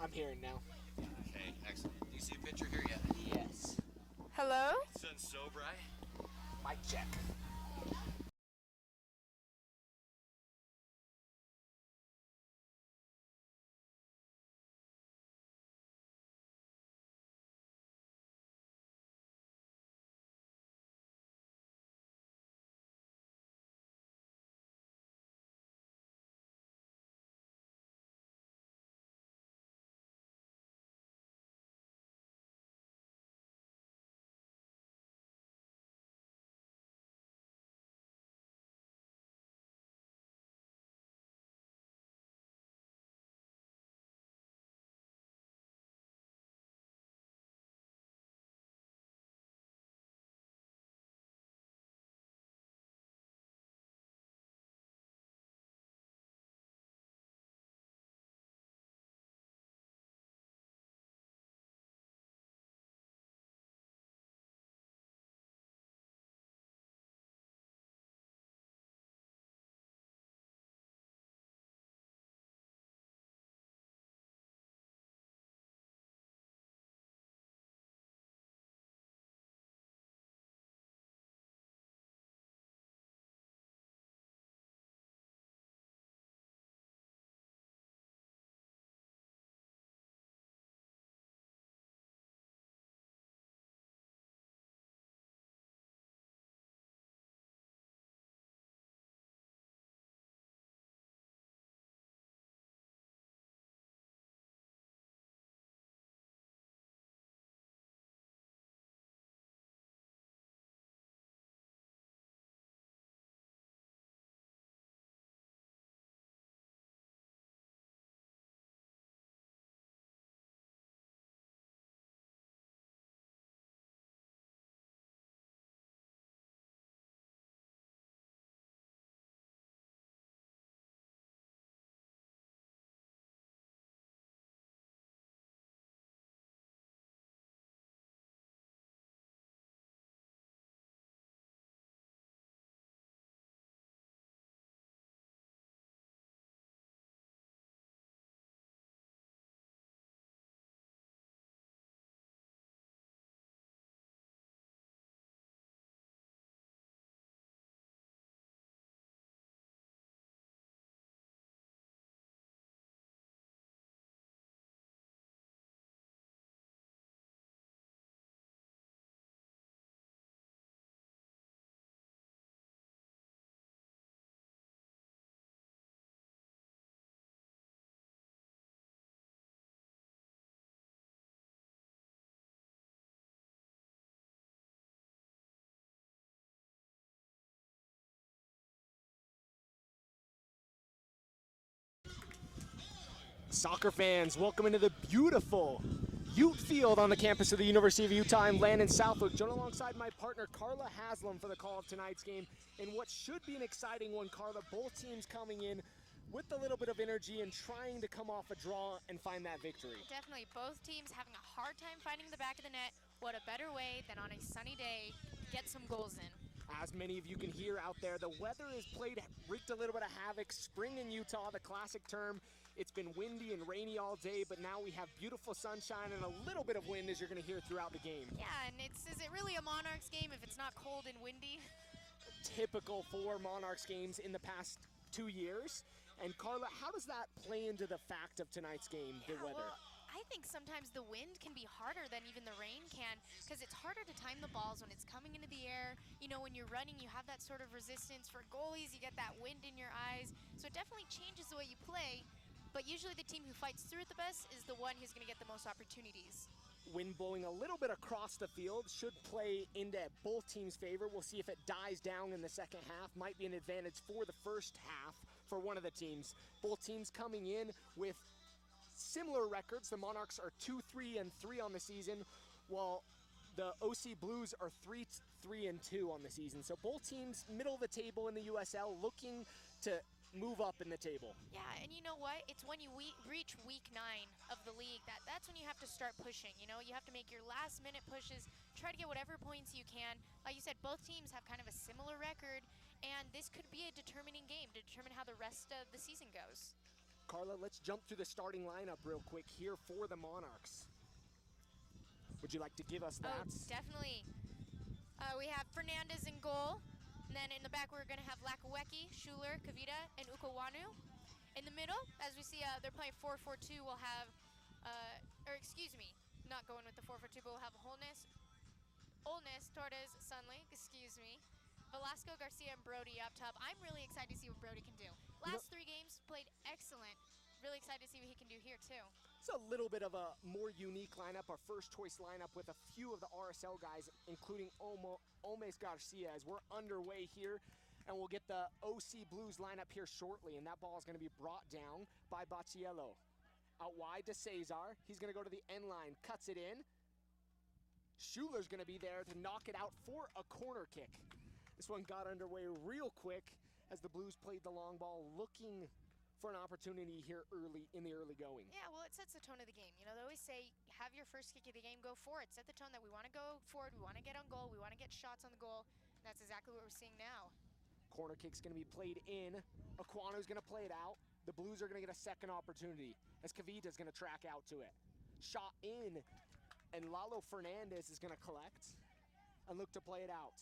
I'm hearing now. Okay, excellent. Do you see a picture here yet? Yes. Hello? Sun so bright. Mic check. Soccer fans, welcome into the beautiful Ute Field on the campus of the University of Utah. I'm Landon Southwick, joined alongside my partner Carla Haslam for the call of tonight's game in what should be an exciting one. Carla, both teams coming in with a little bit of energy and trying to come off a draw and find that victory. Definitely, both teams having a hard time finding the back of the net. What a better way than on a sunny day, get some goals in. As many of you can hear out there, the weather has wreaked a little bit of havoc. Spring in Utah, the classic term. It's been windy and rainy all day, but now we have beautiful sunshine and a little bit of wind, as you're going to hear throughout the game. Yeah, and is it really a Monarchs game if it's not cold and windy? Typical for Monarchs games in the past 2 years. And Carla, how does that play into the fact of tonight's game, the weather? Well, I think sometimes the wind can be harder than even the rain can, because it's harder to time the balls when it's coming into the air. You know, when you're running, you have that sort of resistance. For goalies, you get that wind in your eyes. So it definitely changes the way you play. But usually the team who fights through it the best is the one who's going to get the most opportunities. Wind blowing a little bit across the field should play into both teams' favor. We'll see if it dies down in the second half. Might be an advantage for the first half for one of the teams. Both teams coming in with similar records. The Monarchs are 2-3-3 on the season, while the OC Blues are 3-3-2 on the season. So both teams middle of the table in the USL, looking to move up in the table. Yeah, and you know what? It's when you reach week 9 of the league that's when you have to start pushing. You know, you have to make your last minute pushes, try to get whatever points you can. Like you said, both teams have kind of a similar record, and this could be a determining game to determine how the rest of the season goes. Carla, let's jump through the starting lineup real quick here for the Monarchs. Would you like to give us that? Oh, definitely. We have Fernandez in goal. And then in the back, we're going to have Lakawecki, Schuler, Kavita, and Ukawanu. In the middle, as we see, they're playing 4-4-2. We'll have, not going with the 4-4-2, but we'll have Olness, Torres, Sunley, Velasco, Garcia, and Brody up top. I'm really excited to see what Brody can do. Last 3 games, played excellent. Really excited to see what he can do here, too. It's a little bit of a more unique lineup, our first choice lineup with a few of the RSL guys, including Olmes Garcia, as we're underway here. And we'll get the OC Blues lineup here shortly, and that ball is going to be brought down by Bacciello. Out wide to Cesar. He's going to go to the end line, cuts it in. Schuler's going to be there to knock it out for a corner kick. This one got underway real quick as the Blues played the long ball, looking for an opportunity here in the early going. Yeah, well, it sets the tone of the game. You know, they always say, have your first kick of the game, go for it. Set the tone that we want to go forward, we want to get on goal, we want to get shots on the goal. And that's exactly what we're seeing now. Corner kick's going to be played in. Aquano's going to play it out. The Blues are going to get a second opportunity as Kavita's going to track out to it. Shot in, and Lalo Fernandez is going to collect and look to play it out.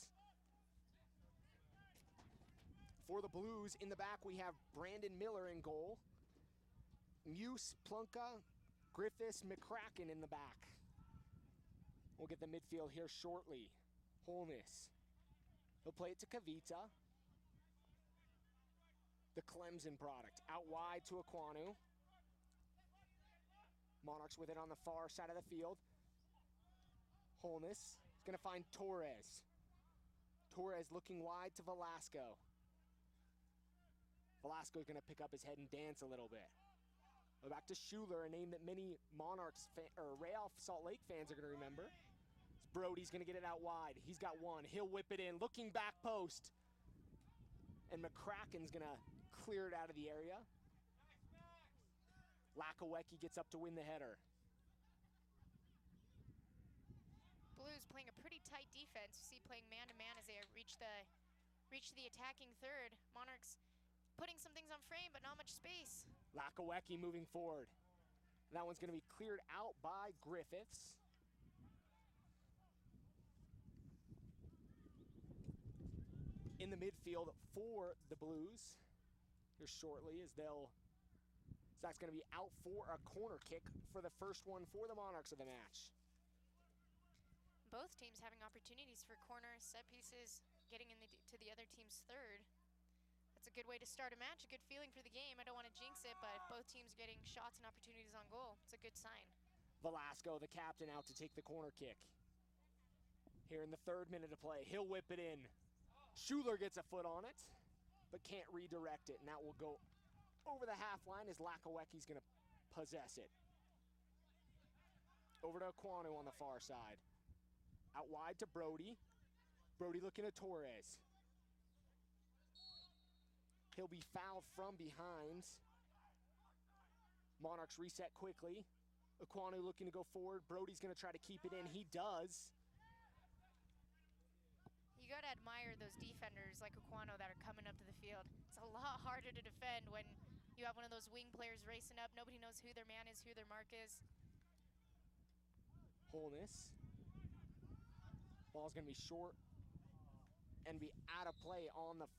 For the Blues, in the back, we have Brandon Miller in goal. Muse, Plunka, Griffiths, McCracken in the back. We'll get the midfield here shortly. Holness. He'll play it to Kavita. The Clemson product. Out wide to Aquanu. Monarchs with it on the far side of the field. Holness is going to find Torres. Torres looking wide to Velasco. Velasco's going to pick up his head and dance a little bit. Go back to Schuler, a name that many Monarchs or Real Salt Lake fans are going to remember. Brody's going to get it out wide. He's got one. He'll whip it in. Looking back post. And McCracken's going to clear it out of the area. Lakawecki gets up to win the header. Blues playing a pretty tight defense. You see playing man-to-man as they reach the attacking third. Monarchs putting some things on frame, but not much space. Lakawecki moving forward. That one's going to be cleared out by Griffiths. In the midfield for the Blues here shortly as that's going to be out for a corner kick for the first one for the Monarchs of the match. Both teams having opportunities for corners, set pieces, getting to the other team's third. That's a good way to start a match, a good feeling for the game. I don't want to jinx it, but if both teams are getting shots and opportunities on goal, it's a good sign. Velasco, the captain, out to take the corner kick. Here in the 3rd minute of play, he'll whip it in. Schuler gets a foot on it, but can't redirect it, and that will go over the half line as Lakawecki's going to possess it. Over to Aquanu on the far side. Out wide to Brody. Brody looking at Torres. He'll be fouled from behind. Monarchs reset quickly. Aquanu looking to go forward. Brody's going to try to keep it in. He does. You got to admire those defenders like Aquanu that are coming up to the field. It's a lot harder to defend when you have one of those wing players racing up. Nobody knows who their man is, who their mark is. Holness. Ball's going to be short and be out of play on the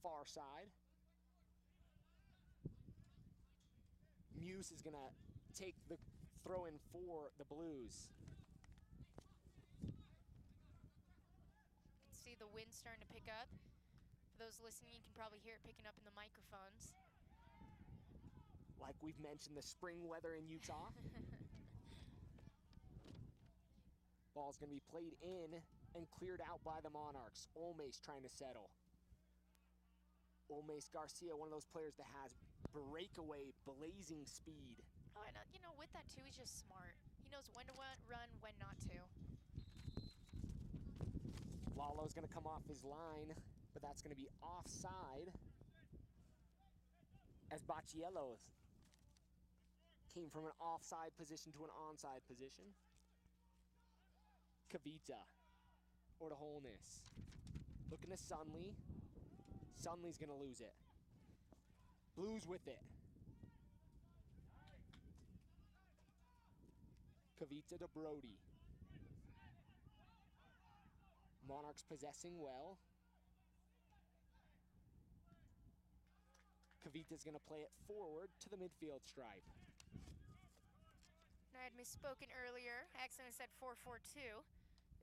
far side. Muse is going to take the throw in for the Blues. You can see the wind starting to pick up. For those listening, you can probably hear it picking up in the microphones. Like we've mentioned, the spring weather in Utah. Ball's going to be played in and cleared out by the Monarchs. Olmes trying to settle. Olmes Garcia, one of those players that has breakaway, blazing speed. Oh, and you know, with that too, he's just smart. He knows when to run, when not to. Lalo's going to come off his line, but that's going to be offside as Bacciello came from an offside position to an onside position. Kavita, or to Holness. Looking to Sunley. Sunley's going to lose it. Blues with it. Kavita to Brody. Monarchs possessing well. Kavita's gonna play it forward to the midfield stripe. I had misspoken earlier. I accidentally said 4-4-2.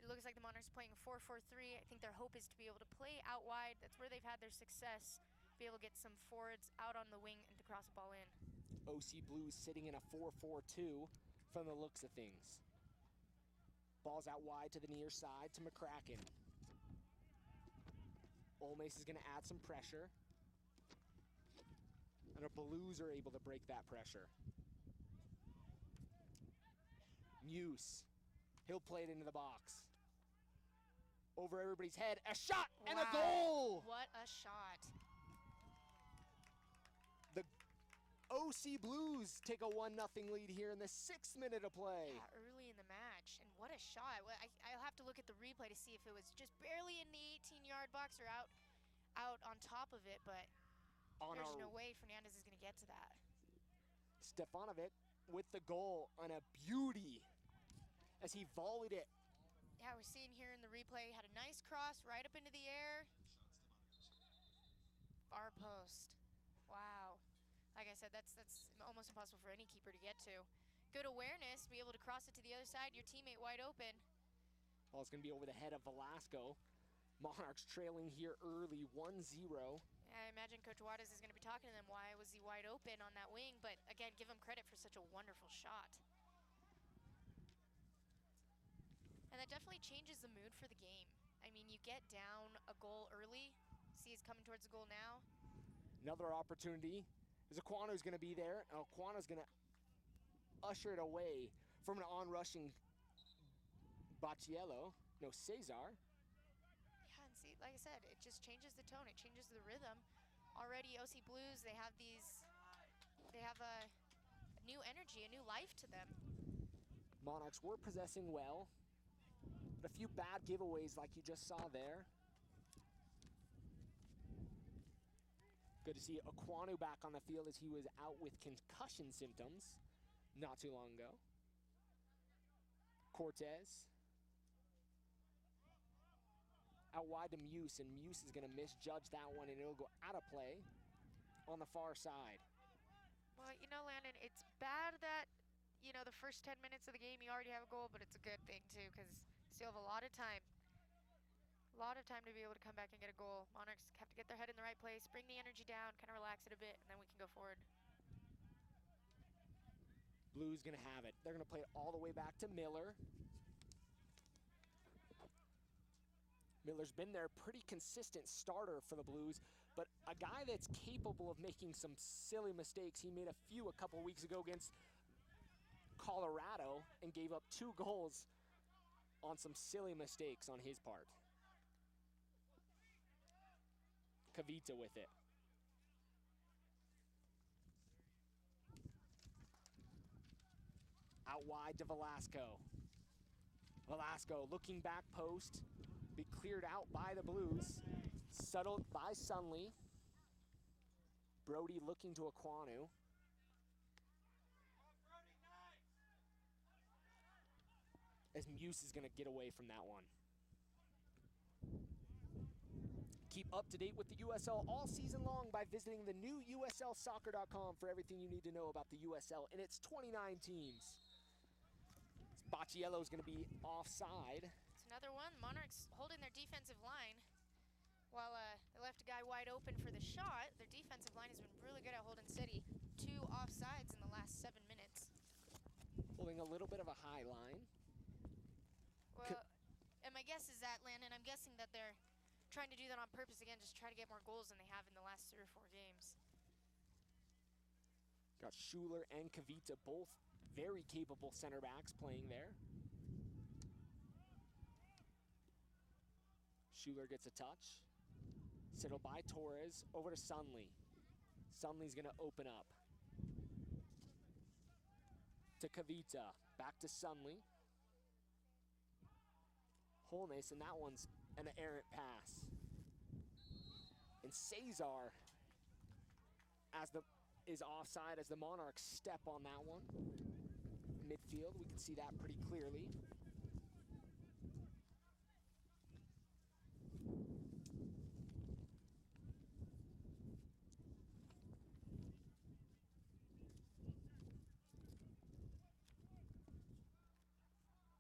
It looks like the Monarchs playing 4-4-3. I think their hope is to be able to play out wide. That's where they've had their success. Be able to get some forwards out on the wing and to cross the ball in. OC Blues sitting in a 4-4-2 from the looks of things. Ball's out wide to the near side to McCracken. Olmace is gonna add some pressure. And the Blues are able to break that pressure. Muse, he'll play it into the box. Over everybody's head, a shot and a goal! What a shot. The OC Blues take a 1-0 lead here in the 6th minute of play. Yeah, early in the match, and what a shot. Well, I'll have to look at the replay to see if it was just barely in the 18-yard box or out on top of it, but there's no way Fernandez is gonna get to that. Stefanovic with the goal on a beauty as he volleyed it. Yeah, we're seeing here in the replay, had a nice cross right up into the air. Far post. Wow. Like I said, that's almost impossible for any keeper to get to. Good awareness, be able to cross it to the other side, your teammate wide open. Ball's gonna be over the head of Velasco. Monarchs trailing here early, 1-0. I imagine Coach Juarez is gonna be talking to them, why was he wide open on that wing? But again, give him credit for such a wonderful shot. And that definitely changes the mood for the game. I mean, you get down a goal early. See, he's coming towards the goal now. Another opportunity. Is Aquano's gonna be there. And Aquano's gonna usher it away from an on-rushing Baciello. No, Cesar. Yeah, and see, like I said, it just changes the tone. It changes the rhythm. Already, OC Blues, they have a new energy, a new life to them. Monarchs were possessing well. But a few bad giveaways like you just saw there. Good to see Aquano back on the field as he was out with concussion symptoms not too long ago. Cortez. Out wide to Muse, and Muse is gonna misjudge that one, and it'll go out of play on the far side. Well, you know, Landon, it's bad that, you know, the first 10 minutes of the game you already have a goal, but it's a good thing too, because you still have a lot of time. A lot of time to be able to come back and get a goal. Monarchs have to get their head in the right place, bring the energy down, kind of relax it a bit, and then we can go forward. Blues gonna have it. They're gonna play it all the way back to Miller. Miller's been their pretty consistent starter for the Blues, but a guy that's capable of making some silly mistakes. He made a few a couple weeks ago against Colorado and gave up 2 goals on some silly mistakes on his part. Kavita with it. Out wide to Velasco. Velasco looking back post. Be cleared out by the Blues. Settled by Sunley. Brody looking to Aquanu. As Muse is gonna get away from that one. Keep up to date with the USL all season long by visiting the new USLsoccer.com for everything you need to know about the USL and its 29 teams. Baciello is going to be offside. It's another one. Monarchs holding their defensive line. While they left a guy wide open for the shot, their defensive line has been really good at holding steady. 2 offsides in the last 7 minutes. Holding a little bit of a high line. Well, and my guess is that, Landon, I'm guessing that they're trying to do that on purpose again, just try to get more goals than they have in the last 3 or 4 games. Got Schuler and Kavita, both very capable center backs playing there. Schuler gets a touch. Settled by Torres, over to Sunley. Sunley's gonna open up. To Kavita, back to Sunley. Holness, and that one's an errant pass. And Cesar is offside as the Monarchs step on that one. midfield. We can see that pretty clearly.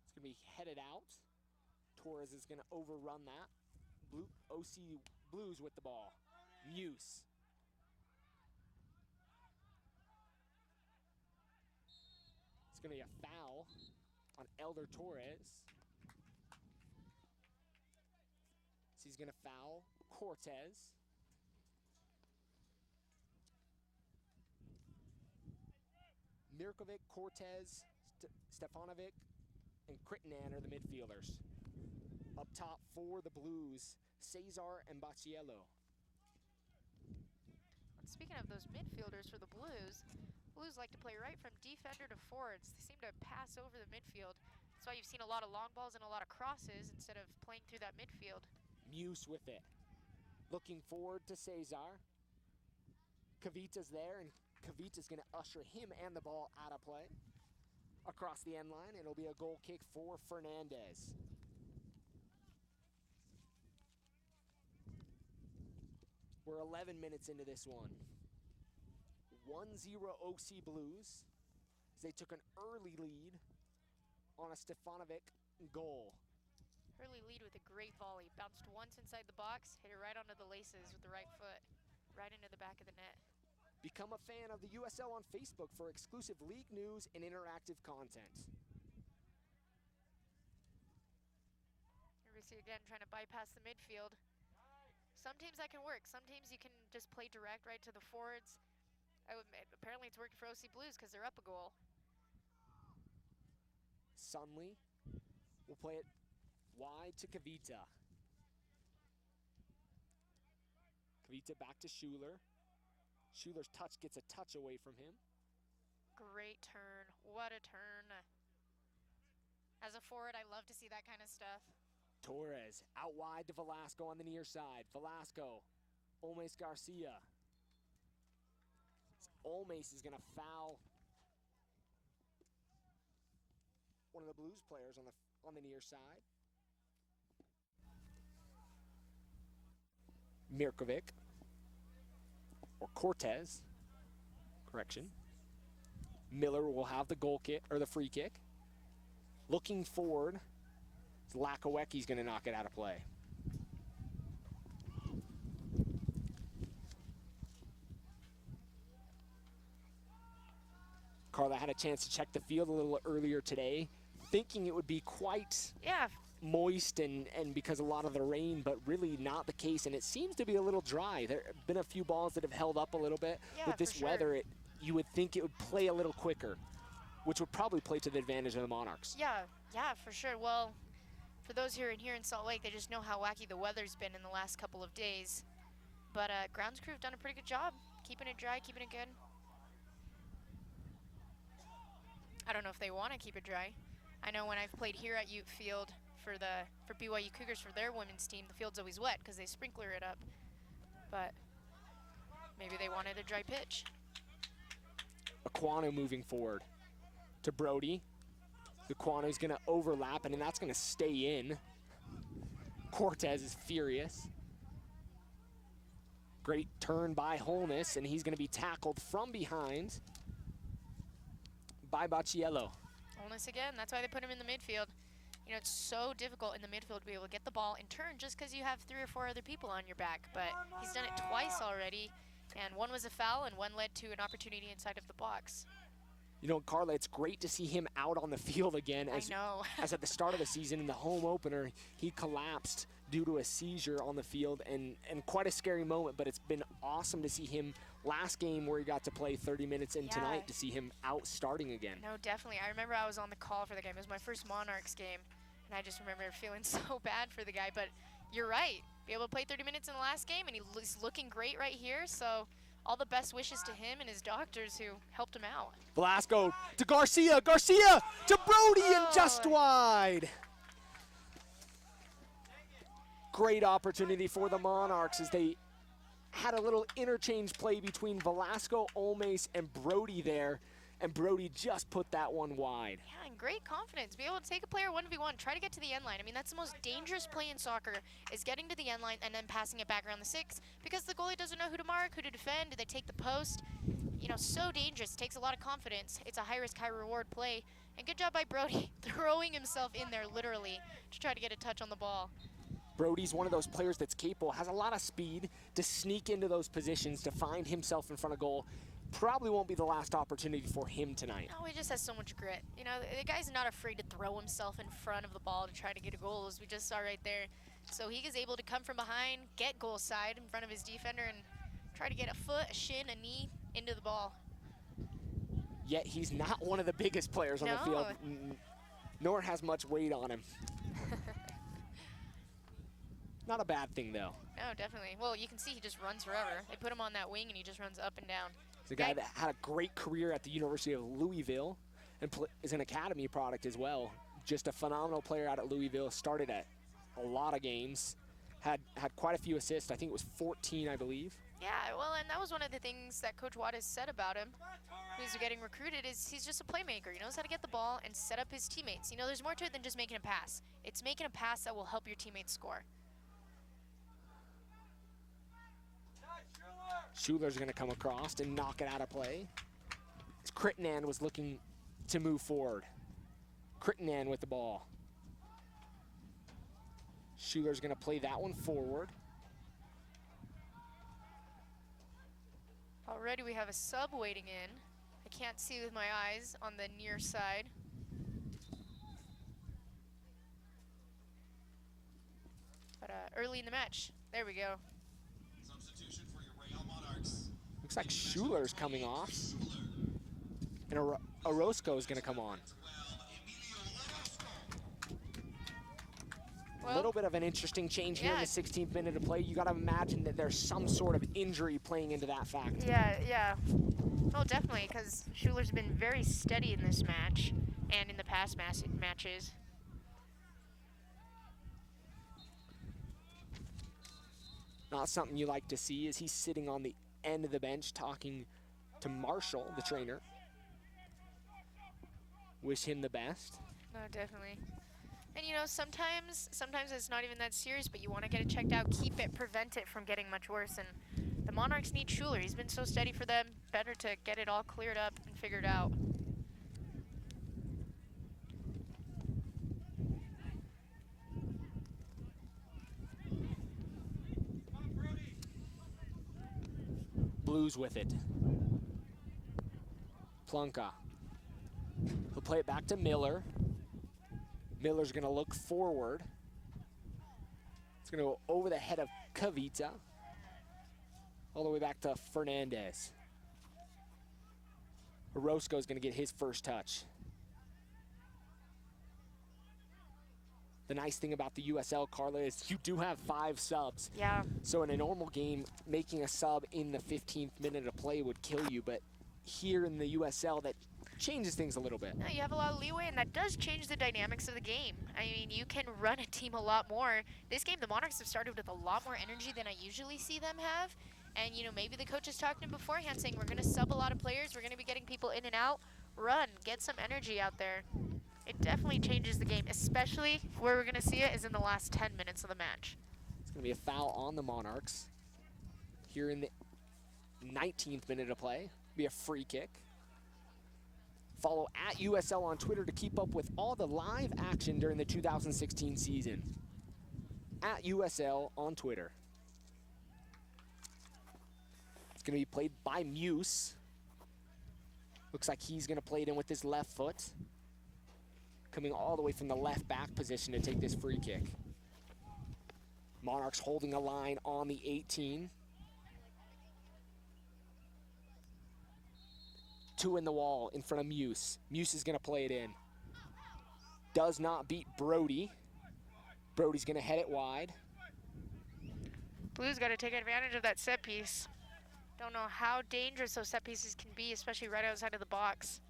It's going to be headed out. Torres is going to overrun that. OC Blues with the ball. Muse. It's going to be a foul on Elder Torres. So he's going to foul Cortez. Mirkovic, Cortez, Stefanovic, and Kritanen are the midfielders. Up top for the Blues, Cesar and Bacciello. Speaking of those midfielders for the Blues like to play right from defender to forwards. They seem to pass over the midfield. That's why you've seen a lot of long balls and a lot of crosses instead of playing through that midfield. Muse with it. Looking forward to Cesar. Kavita's there, and Kavita's going to usher him and the ball out of play. Across the end line, it'll be a goal kick for Fernandez. We're 11 minutes into this one. 1-0 OC Blues as they took an early lead on a Stefanovic goal. Early lead with a great volley. Bounced once inside the box, hit it right onto the laces with the right foot, right into the back of the net. Become a fan of the USL on Facebook for exclusive league news and interactive content. Here we see again trying to bypass the midfield. Some teams that can work. Some teams you can just play direct right to the forwards. Apparently it's working for OC Blues because they're up a goal. Sunley will play it wide to Kavita. Kavita back to Schuler. Schuler's touch gets a touch away from him. Great turn. What a turn. As a forward, I love to see that kind of stuff. Torres out wide to Velasco on the near side. Velasco, Olmes Garcia. Olmes is going to foul one of the Blues players on the near side. Mirkovic, or Cortez, correction. Miller will have the goal kick, or the free kick. Looking forward, Lakawecki's going to knock it out of play. Carla had a chance to check the field a little earlier today, thinking it would be quite moist and because a lot of the rain, but really not the case, and it seems to be a little dry. There have been a few balls that have held up a little bit. With this weather, you would think it would play a little quicker, which would probably play to the advantage of the Monarchs. Yeah, for sure. Well, for those here in Salt Lake, they just know how wacky the weather's been in the last couple of days. But grounds crew have done a pretty good job keeping it dry, keeping it good. I don't know if they want to keep it dry. I know when I've played here at Ute Field for BYU Cougars for their women's team, the field's always wet because they sprinkler it up. But maybe they wanted a dry pitch. Aquano moving forward to Brody. Aquano's going to overlap, and that's going to stay in. Cortez is furious. Great turn by Holness, and he's going to be tackled from behind by Bacciello. Holness again, that's why they put him in the midfield. You know, it's so difficult in the midfield to be able to get the ball in turn just because you have 3 or 4 other people on your back. But he's done it twice already, and one was a foul and one led to an opportunity inside of the box. You know, Carla, it's great to see him out on the field again. I know. As at the start of the season in the home opener, he collapsed due to a seizure on the field, and quite a scary moment, but it's been awesome to see him last game where he got to play 30 minutes in tonight, to see him out starting again. No, definitely. I remember I was on the call for the game. It was my first Monarchs game, and I just remember feeling so bad for the guy, but you're right. Be able to play 30 minutes in the last game, and he's looking great right here, so all the best wishes to him and his doctors who helped him out. Velasco to Garcia, Garcia to Brody, and just wide. Great opportunity for the Monarchs as they had a little interchange play between Velasco, Olmes, and Brody there, and Brody just put that one wide. Yeah, and great confidence. Be able to take a player 1v1, try to get to the end line. I mean, that's the most dangerous play in soccer, is getting to the end line and then passing it back around the 6, because the goalie doesn't know who to mark, who to defend. Do they take the post? You know, so dangerous. Takes a lot of confidence. It's a high-risk, high-reward play. And good job by Brody, throwing himself in there, literally, to try to get a touch on the ball. Brody's one of those players that's capable, has a lot of speed to sneak into those positions, to find himself in front of goal. Probably won't be the last opportunity for him tonight. No, he just has so much grit. You know, the guy's not afraid to throw himself in front of the ball to try to get a goal, as we just saw right there. So he is able to come from behind, get goal side in front of his defender, and try to get a foot, a shin, a knee into the ball. Yet he's not one of the biggest players on the field, nor has much weight on him. Not a bad thing, though. No, definitely. Well, you can see he just runs forever. They put him on that wing, and he just runs up and down. He's a guy that had a great career at the University of Louisville and is an academy product as well. Just a phenomenal player out at Louisville. Started at a lot of games. Had quite a few assists. I think it was 14, I believe. Yeah, well, and that was one of the things that Coach Watt has said about him. Who's getting recruited is he's just a playmaker. He knows how to get the ball and set up his teammates. You know, there's more to it than just making a pass. It's making a pass that will help your teammates score. Schuler's going to come across and knock it out of play. Crittenden was looking to move forward. Crittenden with the ball. Schuler's going to play that one forward. Already we have a sub waiting in. I can't see with my eyes on the near side. But early in the match, there we go. Substitution for your Real Monarchs. Looks like Schuler's coming off. And Orozco is going to come on. A little bit of an interesting change here in the 16th minute of play. You got to imagine that there's some sort of injury playing into that fact. Yeah. Oh, definitely, because Schuler's been very steady in this match and in the past matches. Not something you like to see as he's sitting on the end of the bench talking to Marshall, the trainer. Wish him the best. No, definitely. And you know, sometimes it's not even that serious, but you want to get it checked out, keep it, prevent it from getting much worse. And the Monarchs need Schuler. He's been so steady for them. Better to get it all cleared up and figured out. Blues with it. Plunka. He'll play it back to Miller. Miller's going to look forward. It's going to go over the head of Kavita. All the way back to Fernandez. Orozco's going to get his first touch. The nice thing about the USL, Carla, is you do have 5 subs. Yeah. So in a normal game, making a sub in the 15th minute of play would kill you. But here in the USL, that changes things a little bit. No, you have a lot of leeway, and that does change the dynamics of the game. I mean, you can run a team a lot more. This game, the Monarchs have started with a lot more energy than I usually see them have. And, you know, maybe the coach is talking to him beforehand saying, we're going to sub a lot of players, we're going to be getting people in and out. Run, get some energy out there. It definitely changes the game, especially where we're going to see it is in the last 10 minutes of the match. It's going to be a foul on the Monarchs. Here in the 19th minute of play, be a free kick. Follow at USL on Twitter to keep up with all the live action during the 2016 season. At USL on Twitter. It's going to be played by Muse. Looks like he's going to play it in with his left foot. Coming all the way from the left back position to take this free kick. Monarchs holding a line on the 18. 2 in the wall in front of Muse. Muse is going to play it in. Does not beat Brody. Brody's going to head it wide. Blues got to take advantage of that set piece. Don't know how dangerous those set pieces can be, especially right outside of the box.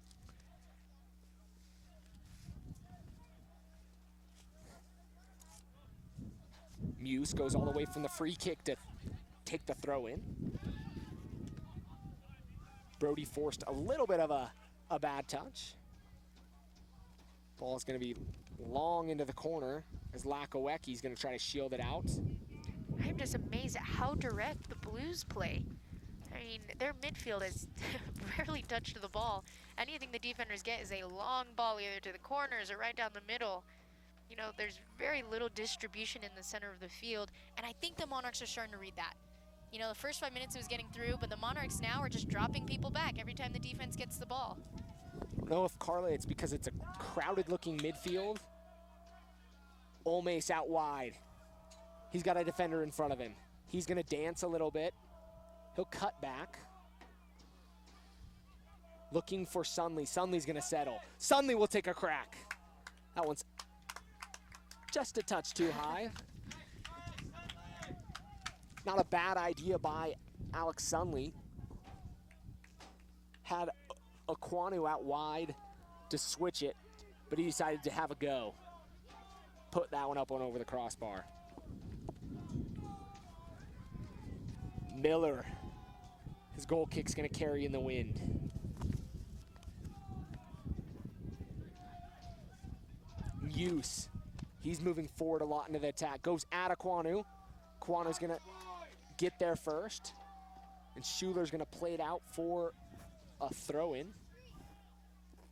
Muse goes all the way from the free kick to take the throw in. Brody forced a little bit of a a bad touch. Ball is going to be long into the corner as Lakoweki's going to try to shield it out. I'm just amazed at how direct the Blues play. I mean, their midfield has rarely touched the ball. Anything the defenders get is a long ball either to the corners or right down the middle. You know, there's very little distribution in the center of the field, and I think the Monarchs are starting to read that. You know, the first 5 minutes it was getting through, but the Monarchs now are just dropping people back every time the defense gets the ball. I don't know if, Carla, it's because it's a crowded-looking midfield. Olmes out wide. He's got a defender in front of him. He's going to dance a little bit. He'll cut back. Looking for Sunley. Sunley's going to settle. Sunley will take a crack. That one's just a touch too high. Not a bad idea by Alex Sunley. Had Aquanu out wide to switch it, but he decided to have a go. Put that one up and over the crossbar. Miller, his goal kick's gonna carry in the wind. Muse, he's moving forward a lot into the attack. Goes at Aquanu. Aquanu's gonna get there first. And Schuler's gonna play it out for a throw-in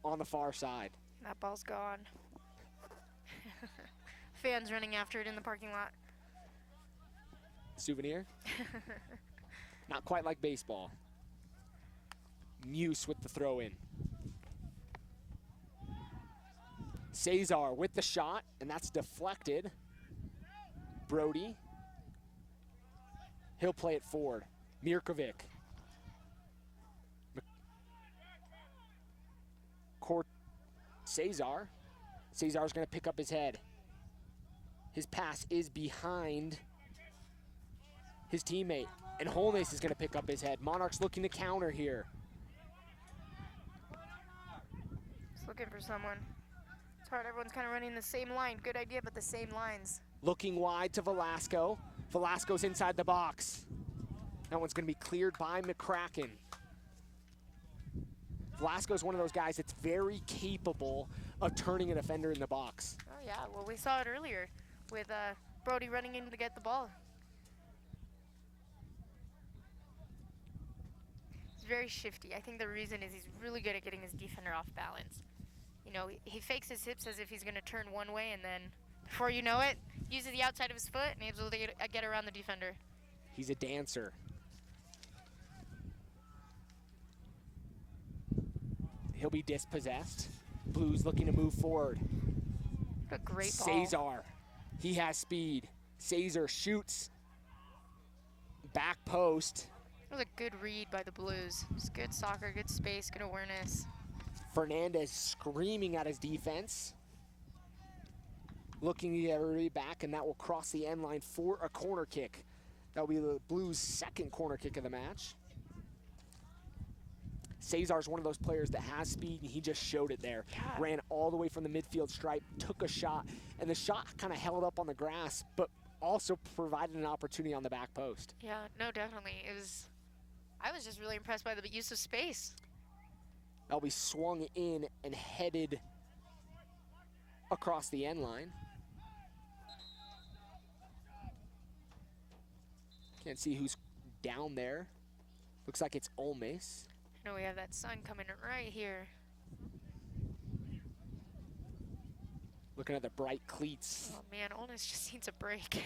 on the far side. That ball's gone. Fans running after it in the parking lot. Souvenir? Not quite like baseball. Muse with the throw-in. Cesar with the shot, and that's deflected. Brody. He'll play it forward. Mirkovic. Cesar. Cesar's going to pick up his head. His pass is behind his teammate. And Holmes is going to pick up his head. Monarchs looking to counter here. Just looking for someone. It's hard. Everyone's kind of running the same line. Good idea, but the same lines. Looking wide to Velasco. Velasco's inside the box. That one's going to be cleared by McCracken. Velasco's one of those guys that's very capable of turning a defender in the box. Oh, yeah. Well, we saw it earlier with Brody running in to get the ball. He's very shifty. I think the reason is he's really good at getting his defender off balance. You know, he fakes his hips as if he's going to turn one way, and then before you know it, uses the outside of his foot and he's able to get around the defender. He's a dancer. He'll be dispossessed. Blues looking to move forward. A great ball. Cesar, he has speed. Cesar shoots. Back post. That was a good read by the Blues. Just good soccer, good space, good awareness. Fernandez screaming at his defense. Looking to get everybody back, and that will cross the end line for a corner kick. That'll be the Blues' second corner kick of the match. Cesar's one of those players that has speed, and he just showed it there. Yeah. Ran all the way from the midfield stripe, took a shot, and the shot kind of held up on the grass, but also provided an opportunity on the back post. Yeah, no, definitely. I was just really impressed by the use of space. That'll be swung in and headed across the end line. Can't see who's down there. Looks like it's Olmes. I know we have that sun coming right here. Looking at the bright cleats. Oh man, Olnes just needs a break.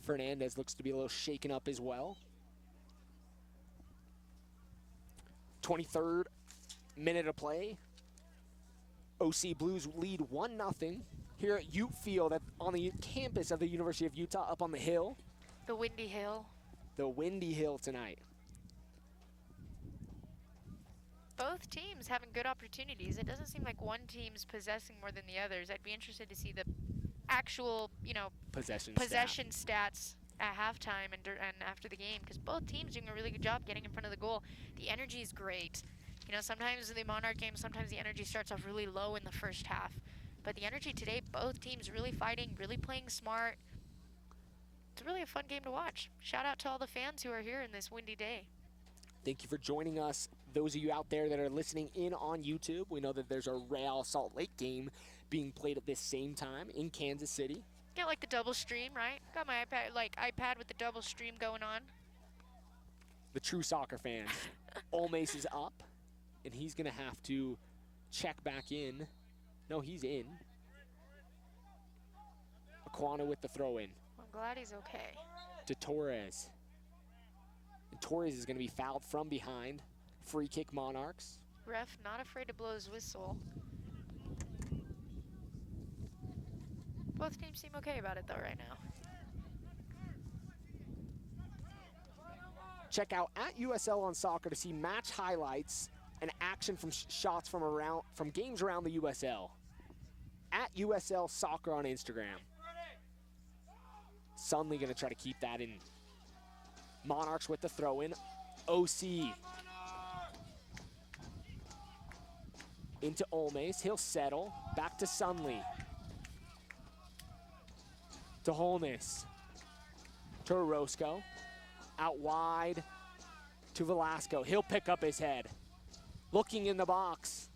Fernandez looks to be a little shaken up as well. 23rd minute of play. OC Blues lead 1-0 here at Ute Field on the campus of the University of Utah up on the hill. The Windy Hill. The Windy Hill tonight. Both teams having good opportunities. It doesn't seem like one team's possessing more than the others. I'd be interested to see the actual, you know, Possession stats at halftime and after the game, because both teams doing a really good job getting in front of the goal. The energy is great. You know, sometimes in the Monarch game, sometimes the energy starts off really low in the first half. But the energy today, both teams really fighting, really playing smart. It's really a fun game to watch. Shout out to all the fans who are here in this windy day. Thank you for joining us. Those of you out there that are listening in on YouTube, we know that there's a Real Salt Lake game being played at this same time in Kansas City. Get like the double stream, right? Got my iPad with the double stream going on. The true soccer fans. Olmes is up, and he's going to have to check back in. No, he's in. Aquana with the throw-in. I'm glad he's okay. To Torres. And Torres is going to be fouled from behind. Free kick Monarchs. Ref not afraid to blow his whistle. Both teams seem okay about it though right now. Check out at USL on Soccer to see match highlights and action from shots from games around the USL. At USL Soccer on Instagram. Sunley going to try to keep that in. Monarchs with the throw-in. OC. Into Olmes. He'll settle. Back to Sunley. To Holness. To Orozco. Out wide to Velasco. He'll pick up his head. Looking in the box.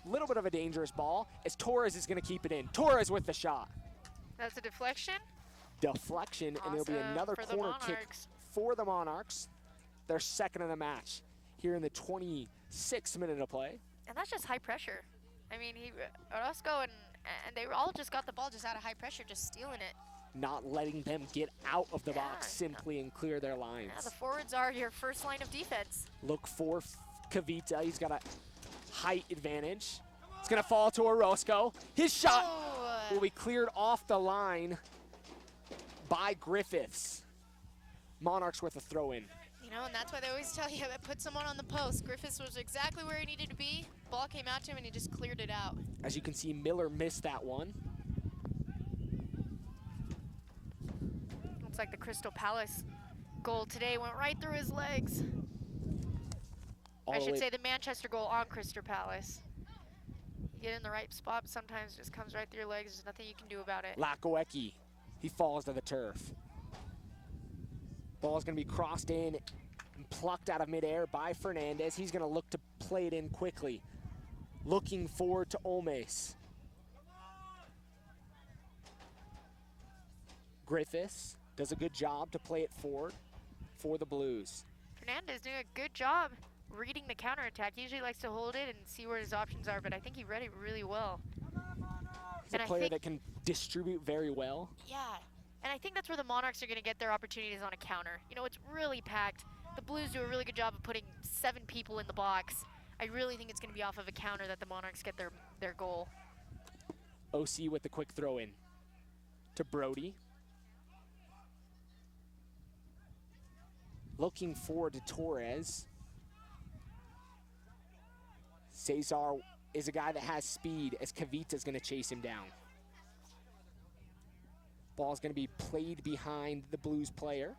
Little bit of a dangerous ball as Torres is going to keep it in. Torres with the shot. That's a deflection. Deflection, Awesome. and it'll be another For the corner kick Monarchs. for the Monarchs. Their second of the match here in the 26th minute of play. And that's just high pressure. I mean, Orozco and they all just got the ball just out of high pressure, just stealing it. Not letting them get out of the Yeah, box simply and clear their lines. Yeah, the forwards are your first line of defense. Look for Kavita. He's got a height advantage. It's going to fall to Orozco. His shot will be cleared off the line by Griffiths. Monarchs with a throw-in. You know, and that's why they always tell you that put someone on the post. Griffiths was exactly where he needed to be. Ball came out to him and he just cleared it out. As you can see, Miller missed that one. Looks like the Crystal Palace goal today went right through his legs. I should say the Manchester goal on Crystal Palace. You get in the right spot, sometimes it just comes right through your legs. There's nothing you can do about it. Lakoecki, he falls to the turf. Ball's going to be crossed in and plucked out of midair by Fernandez. He's going to look to play it in quickly. Looking forward to Olmes. Griffiths does a good job to play it forward for the Blues. Fernandez doing a good job reading the counterattack. He usually likes to hold it and see where his options are, but I think he read it really well. He's a player that can distribute very well. Yeah, and I think that's where the Monarchs are going to get their opportunities on a counter. You know, it's really packed. The Blues do a really good job of putting 7 people in the box. I really think it's going to be off of a counter that the Monarchs get their goal. OC with the quick throw in to Brody. Looking forward to Torres. Cesar is a guy that has speed as Kavita's going to chase him down. Ball's going to be played behind the Blues player.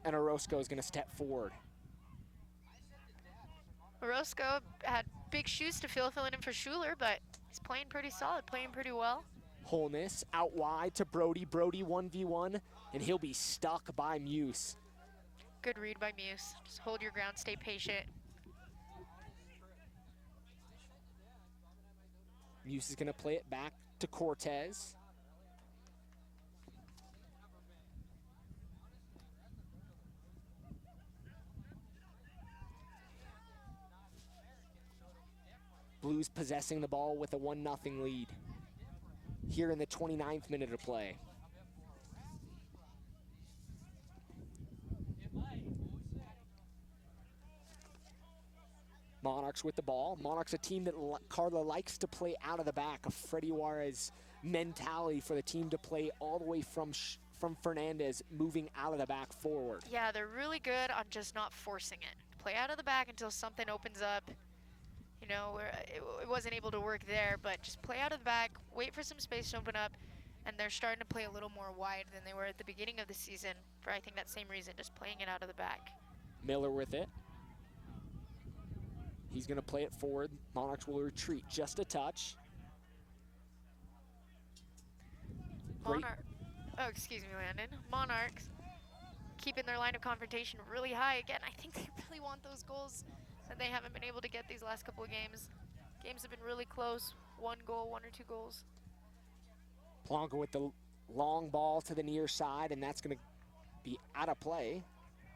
And Orozco is going to step forward. Orozco had big shoes to fill, filling in for Schuler, but he's playing pretty solid, playing pretty well. Holness out wide to Brody. Brody 1v1, and he'll be stuck by Muse. Good read by Muse. Just hold your ground, stay patient. Muse is going to play it back to Cortez. Blues possessing the ball with a 1-0 lead here in the 29th minute of play. Monarchs with the ball. Monarchs, a team that Carla likes to play out of the back. A Freddie Juarez mentality for the team to play all the way from Fernandez, moving out of the back forward. Yeah, they're really good on just not forcing it. Play out of the back until something opens up. You know, where it wasn't able to work there, but just play out of the back, wait for some space to open up, and they're starting to play a little more wide than they were at the beginning of the season for, I think, that same reason, just playing it out of the back. Miller with it. He's going to play it forward. Monarchs will retreat just a touch. Oh, excuse me, Landon. Monarchs keeping their line of confrontation really high. Again, I think they really want those goals that they haven't been able to get these last couple of games. Games have been really close. 1 goal, 1 or 2 goals. Plonka with the long ball to the near side, and that's going to be out of play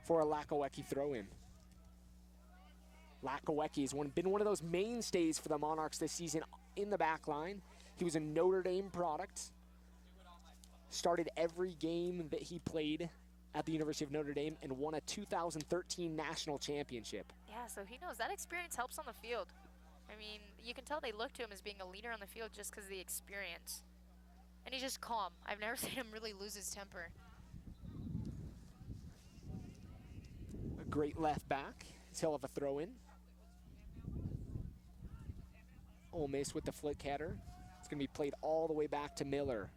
for a Lakawecki throw-in. Lakawecki has been one of those mainstays for the Monarchs this season in the back line. He was a Notre Dame product. Started every game that he played at the University of Notre Dame and won a 2013 national championship. Yeah, so he knows that experience helps on the field. I mean, you can tell they look to him as being a leader on the field just because of the experience. And he's just calm. I've never seen him really lose his temper. A great left back. He'll have a throw-in. Ole Miss with the flick header. It's going to be played all the way back to Miller.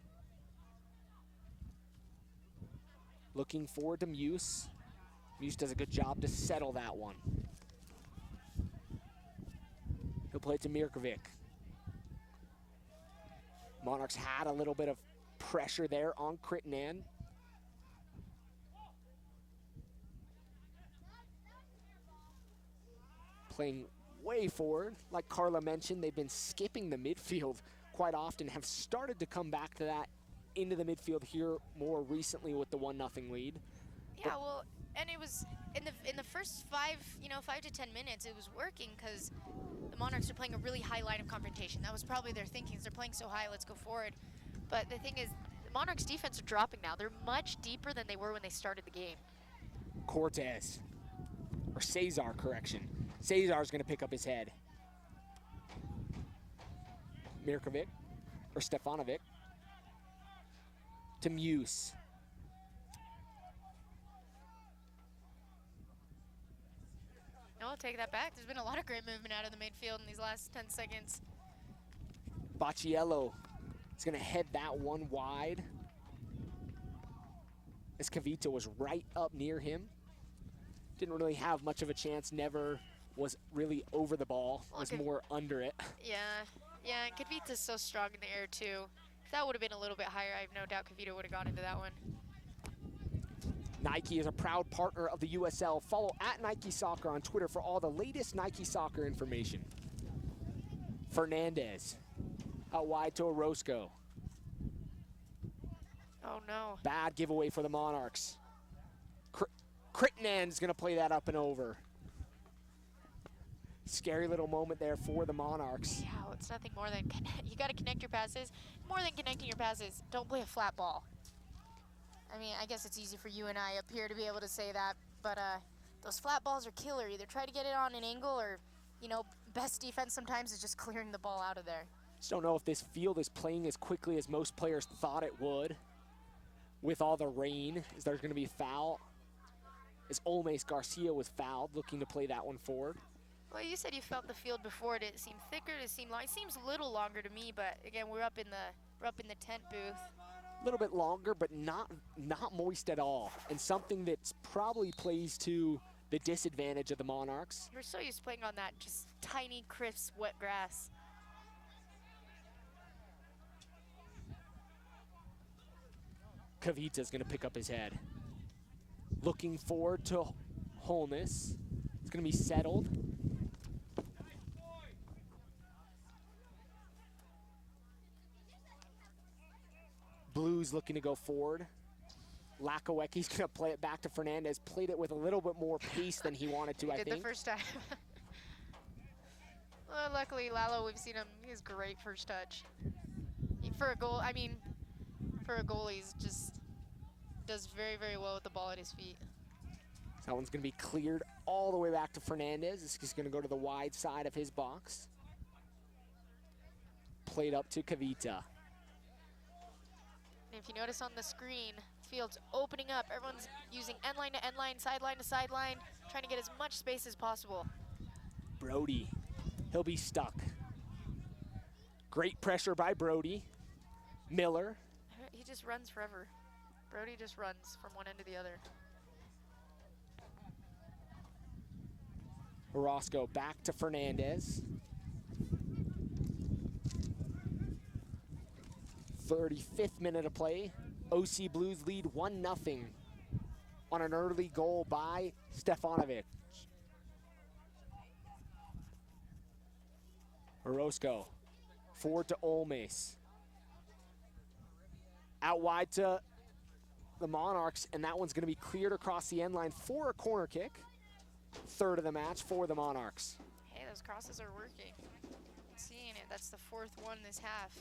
Looking forward to Muse. Muse does a good job to settle that one. He'll play it to Mirkovic. Monarchs had a little bit of pressure there on Crittenden. Playing way forward. Like Carla mentioned, they've been skipping the midfield quite often, have started to come back to that into the midfield here more recently with the 1-0 lead. Yeah, well, and it was in the first 5 to 10 minutes, it was working because the Monarchs are playing a really high line of confrontation. That was probably their thinking. They're playing so high, let's go forward. But the thing is, the Monarchs defense are dropping now. They're much deeper than they were when they started the game. Cortez, or Cesar, correction. Cesar's going to pick up his head. Mirkovic, or Stefanovic, to Muse. No, I'll take that back. There's been a lot of great movement out of the midfield in these last 10 seconds. Bacciello is going to head that one wide. As Cavita was right up near him. Didn't really have much of a chance, never was really over the ball, was more under it. Yeah, and Cavita's so strong in the air too. If that would have been a little bit higher, I have no doubt Cavita would have gone into that one. Nike is a proud partner of the USL. Follow @Nike Soccer on Twitter for all the latest Nike Soccer information. Fernandez out wide to Orozco. Oh no. Bad giveaway for the Monarchs. Crittenden is going to play that up and over. Scary little moment there for the Monarchs. Yeah, well, it's nothing more than you got to connect your passes. More than connecting your passes, don't play a flat ball. I mean, I guess it's easy for you and I up here to be able to say that, but those flat balls are killer. Either try to get it on an angle or, best defense sometimes is just clearing the ball out of there. Just don't know if this field is playing as quickly as most players thought it would. With all the rain, is there going to be a foul? As Olmes Garcia was fouled, looking to play that one forward. Well, you said you felt the field before. Did it seem thicker? Did it seem long? It seems a little longer to me, but again, we're up in the tent booth. A little bit longer, but not moist at all, and something that probably plays to the disadvantage of the Monarchs. We're so used to playing on that just tiny, crisp, wet grass. Cavita's going to pick up his head. Looking forward to Holness. It's going to be settled. Blues looking to go forward. Lakawecki's going to play it back to Fernandez. Played it with a little bit more pace than he wanted to, I think. Did the first time. Well, luckily, Lalo, we've seen him. He has great first touch. For a goal, for a goalie, he's just does very, very well with the ball at his feet. That one's going to be cleared all the way back to Fernandez. This is going to go to the wide side of his box. Played up to Cavita. And if you notice on the screen, the field's opening up. Everyone's using end line to end line, sideline to sideline, trying to get as much space as possible. Brody, he'll be stuck. Great pressure by Brody. Miller. He just runs forever. Brody just runs from one end to the other. Orozco back to Fernandez. 35th minute of play. OC Blues lead 1-0 on an early goal by Stefanovic. Orozco, forward to Olmes. Out wide to the Monarchs, and that one's gonna be cleared across the end line for a corner kick. Third of the match for the Monarchs. Hey, those crosses are working. Seeing it, that's the 4th one this half.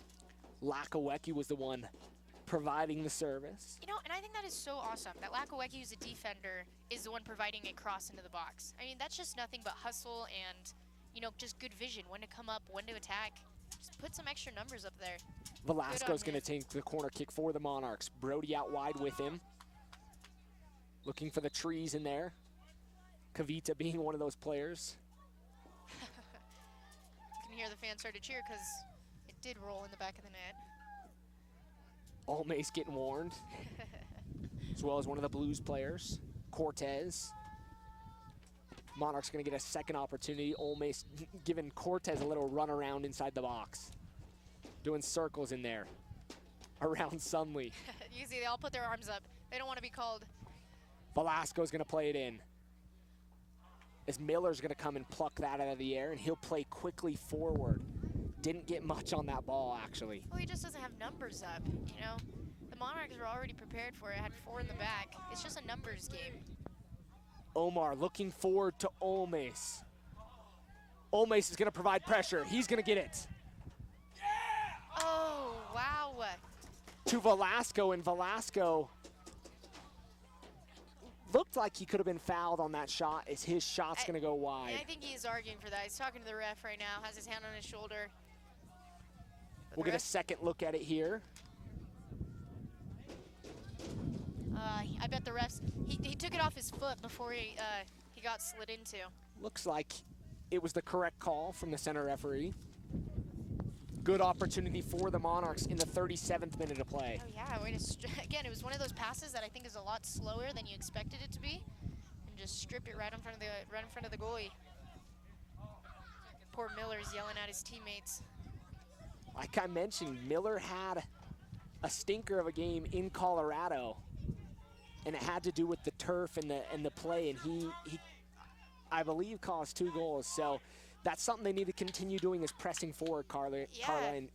Lakawecki was the one providing the service. You know, and I think that is so awesome that Lakawecki, who's a defender, is the one providing a cross into the box. I mean, that's just nothing but hustle and, you know, just good vision, when to come up, when to attack. Just put some extra numbers up there. Velasco's going to take the corner kick for the Monarchs. Brody out wide with him. Looking for the trees in there. Kavita being one of those players. You can hear the fans start to cheer because it did roll in the back of the net. Olmes getting warned, as well as one of the Blues players, Cortez. Monarchs going to get a second opportunity. Olmes giving Cortez a little run around inside the box. Doing circles in there around Sunley. You see, they all put their arms up. They don't want to be called. Velasco's going to play it in. As Miller's going to come and pluck that out of the air, and he'll play quickly forward. Didn't get much on that ball, actually. Well, he just doesn't have numbers up, you know? The Monarchs were already prepared for it, had 4 in the back. It's just a numbers game. Omar looking forward to Olmes. Olmes is going to provide pressure. He's going to get it. Oh, wow. To Velasco, and Velasco looked like he could have been fouled on that shot as his shot's going to go wide. I think he's arguing for that. He's talking to the ref right now, has his hand on his shoulder. But we'll get a second look at it here. I bet the refs, he took it off his foot before he got slid into. Looks like it was the correct call from the center referee. Good opportunity for the Monarchs in the 37th minute of play. Oh yeah, again, it was one of those passes that I think is a lot slower than you expected it to be, and just stripped it right in front of the goalie. Poor Miller's yelling at his teammates. Like I mentioned, Miller had a stinker of a game in Colorado, and it had to do with the turf and the play, and he I believe caused 2 goals. So that's something they need to continue doing, is pressing forward, Carla,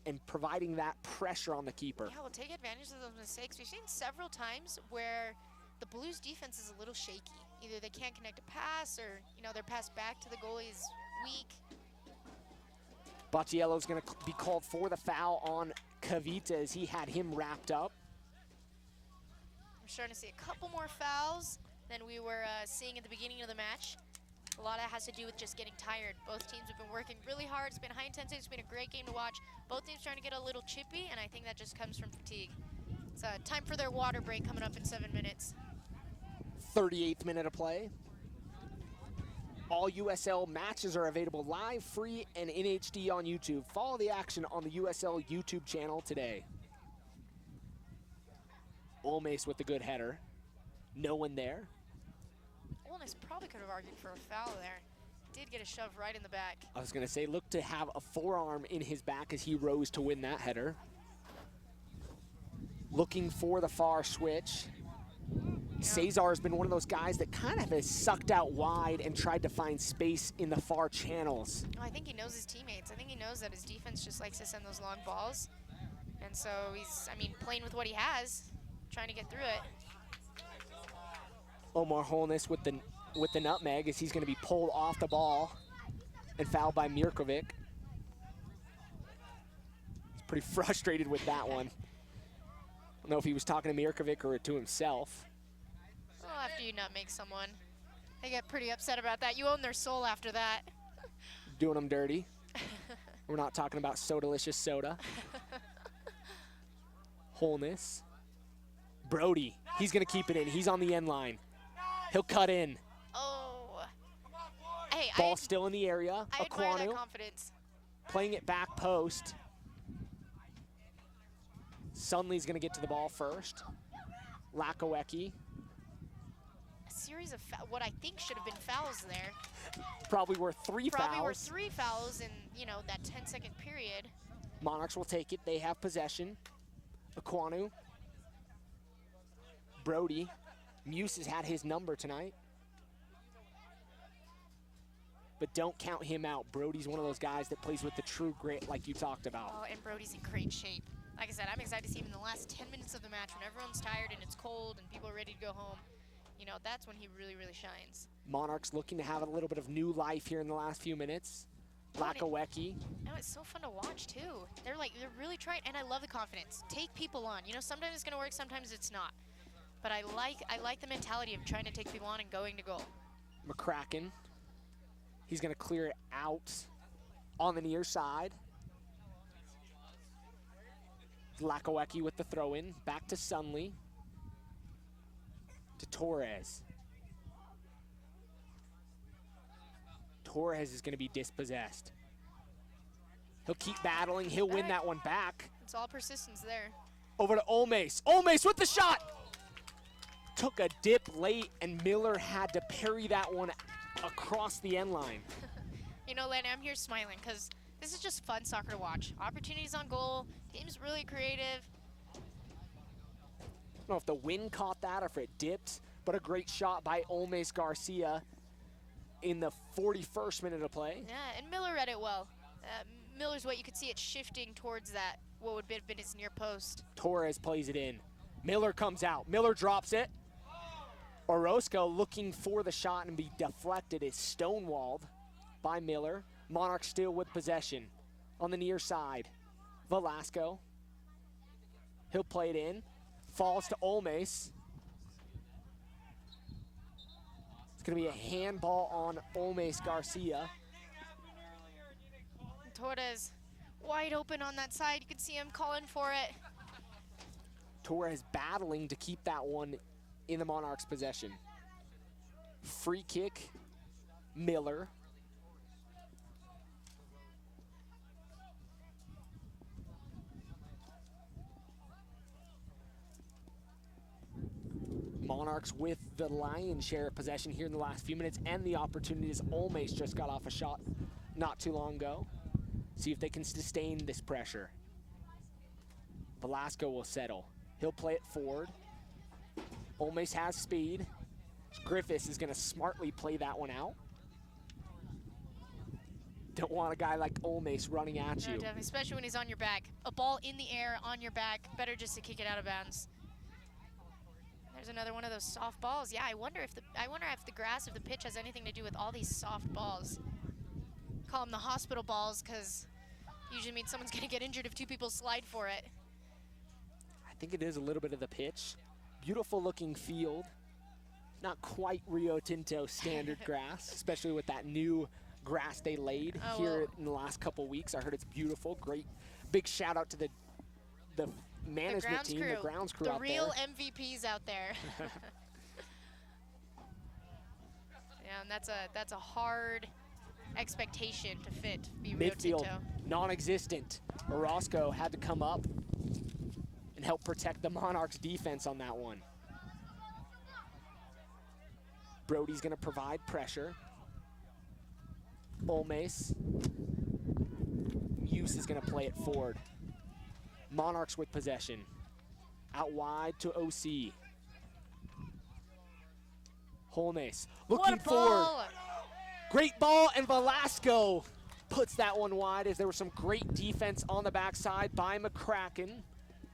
and providing that pressure on the keeper. Yeah, we'll take advantage of those mistakes. We've seen several times where the Blues defense is a little shaky. Either they can't connect a pass, or, you know, their pass back to the goalie is weak. Bocciello's going to be called for the foul on Kavita as he had him wrapped up. We're starting to see a couple more fouls than we were seeing at the beginning of the match. A lot of that has to do with just getting tired. Both teams have been working really hard. It's been high intensity. It's been a great game to watch. Both teams trying to get a little chippy, and I think that just comes from fatigue. It's time for their water break coming up in 7 minutes. 38th minute of play. All USL matches are available live, free, and in HD on YouTube. Follow the action on the USL YouTube channel today. Olmes with the good header. No one there. Olmes probably could have argued for a foul there. Did get a shove right in the back. I was going to say, look to have a forearm in his back as he rose to win that header. Looking for the far switch. Cesar has been one of those guys that kind of has sucked out wide and tried to find space in the far channels. I think he knows his teammates. I think he knows that his defense just likes to send those long balls. And so he's, I mean, playing with what he has, trying to get through it. Omar Holness with the nutmeg as he's going to be pulled off the ball and fouled by Mirkovic. He's pretty frustrated with that one. I don't know if he was talking to Mirkovic or to himself. Well, after you nutmeg someone, they get pretty upset about that. You own their soul after that. Doing them dirty. We're not talking about Sodalicious soda. Holness. Brody, he's going to keep it in. He's on the end line. He'll cut in. Oh. Hey, Ball still in the area. I admire that Aquanu confidence. playing it back post. Sunley's going to get to the ball first. Lakawecki. A series of what I think should have been fouls there. Probably worth 3 fouls. Probably worth 3 fouls in, you know, that 10-second period. Monarchs will take it. They have possession. Aquanu. Brody Muse has had his number tonight. But don't count him out. Brody's one of those guys that plays with the true grit like you talked about. Oh, and Brody's in great shape. Like I said, I'm excited to see him in the last 10 minutes of the match when everyone's tired and it's cold and people are ready to go home. You know, that's when he really, really shines. Monarchs looking to have a little bit of new life here in the last few minutes. Lakawecki. No, it's so fun to watch too. They're really trying, and I love the confidence. Take people on. You know, sometimes it's gonna work, sometimes it's not. But I like the mentality of trying to take people on and going to goal. McCracken. He's gonna clear it out on the near side. Lakawecki with the throw in. Back to Sunley. To Torres. Torres is going to be dispossessed. He'll keep battling. He'll win that one back. It's all persistence there. Over to Olmes. Olmes with the shot. Took a dip late, and Miller had to parry that one across the end line. You know, Lenny, I'm here smiling because this is just fun soccer to watch. Opportunities on goal. Team's really creative. I don't know if the wind caught that or if it dipped, but a great shot by Olmes Garcia in the 41st minute of play. Yeah, and Miller read it well. Miller's weight, you could see it shifting towards that, what would have been his near post. Torres plays it in. Miller comes out. Miller drops it. Orozco looking for the shot and be deflected is stonewalled by Miller. Monarchs still with possession on the near side. Velasco. He'll play it in. Falls to Olmes. It's going to be a handball on Olmes Garcia. Torres wide open on that side. You can see him calling for it. Torres battling to keep that one in the Monarchs' possession. Free kick, Miller. Monarchs with the lion's share of possession here in the last few minutes and the opportunities. Olmes just got off a shot not too long ago. See if they can sustain this pressure. Velasco will settle. He'll play it forward. Olmes has speed. Griffiths is going to smartly play that one out. Don't want a guy like Olmes running at you. No, definitely, especially when he's on your back. A ball in the air, on your back, better just to kick it out of bounds. There's another one of those soft balls. Yeah, I wonder if the grass of the pitch has anything to do with all these soft balls. Call them the hospital balls because usually means someone's going to get injured if two people slide for it. I think it is a little bit of the pitch. Beautiful looking field. Not quite Rio Tinto standard grass, especially with that new grass they laid here in the last couple weeks. I heard it's beautiful. Great. Big shout out to the management team, the grounds crew out there. The real MVPs out there. Yeah, and that's a hard expectation to fit. Rio Midfield, Tinto. non-existent. Orozco had to come up and help protect the Monarchs defense on that one. Brody's gonna provide pressure. Olmes. Muse is gonna play it forward. Monarchs with possession. Out wide to OC. Holmes looking forward. Great ball, and Velasco puts that one wide as there was some great defense on the backside by McCracken.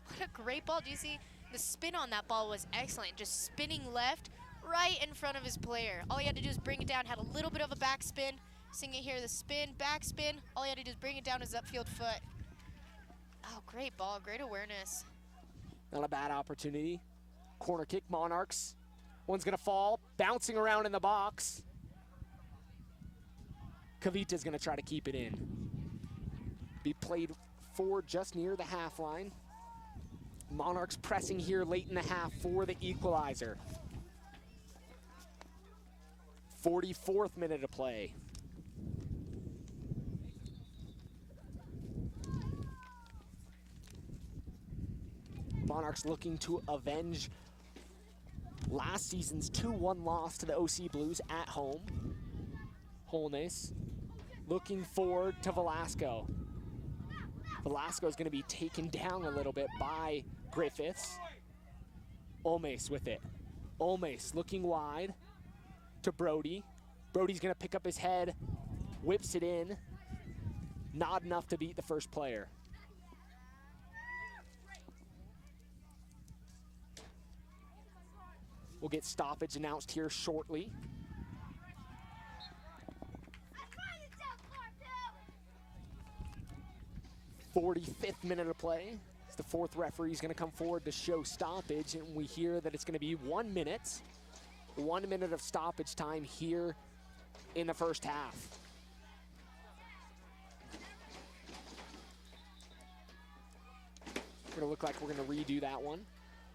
What a great ball. Do you see the spin on that ball was excellent. Just spinning left right in front of his player. All he had to do is bring it down, had a little bit of a backspin. Seeing it here, the spin, backspin. All he had to do is bring it down his upfield foot. Oh, great ball, great awareness. Not a bad opportunity. Corner kick, Monarchs. One's gonna fall, bouncing around in the box. Kavita's gonna try to keep it in. Be played forward just near the half line. Monarchs pressing here late in the half for the equalizer. 44th minute of play. Monarchs looking to avenge last season's 2-1 loss to the OC Blues at home. Holness looking forward to Velasco. Velasco is going to be taken down a little bit by Griffiths. Olmes with it. Olmes looking wide to Brody. Brody's gonna pick up his head, whips it in. Not enough to beat the first player. We'll get stoppage announced here shortly. 45th minute of play. The fourth referee is going to come forward to show stoppage, and we hear that it's going to be 1 minute. 1 minute of stoppage time here in the first half. It's going to look like we're going to redo that one.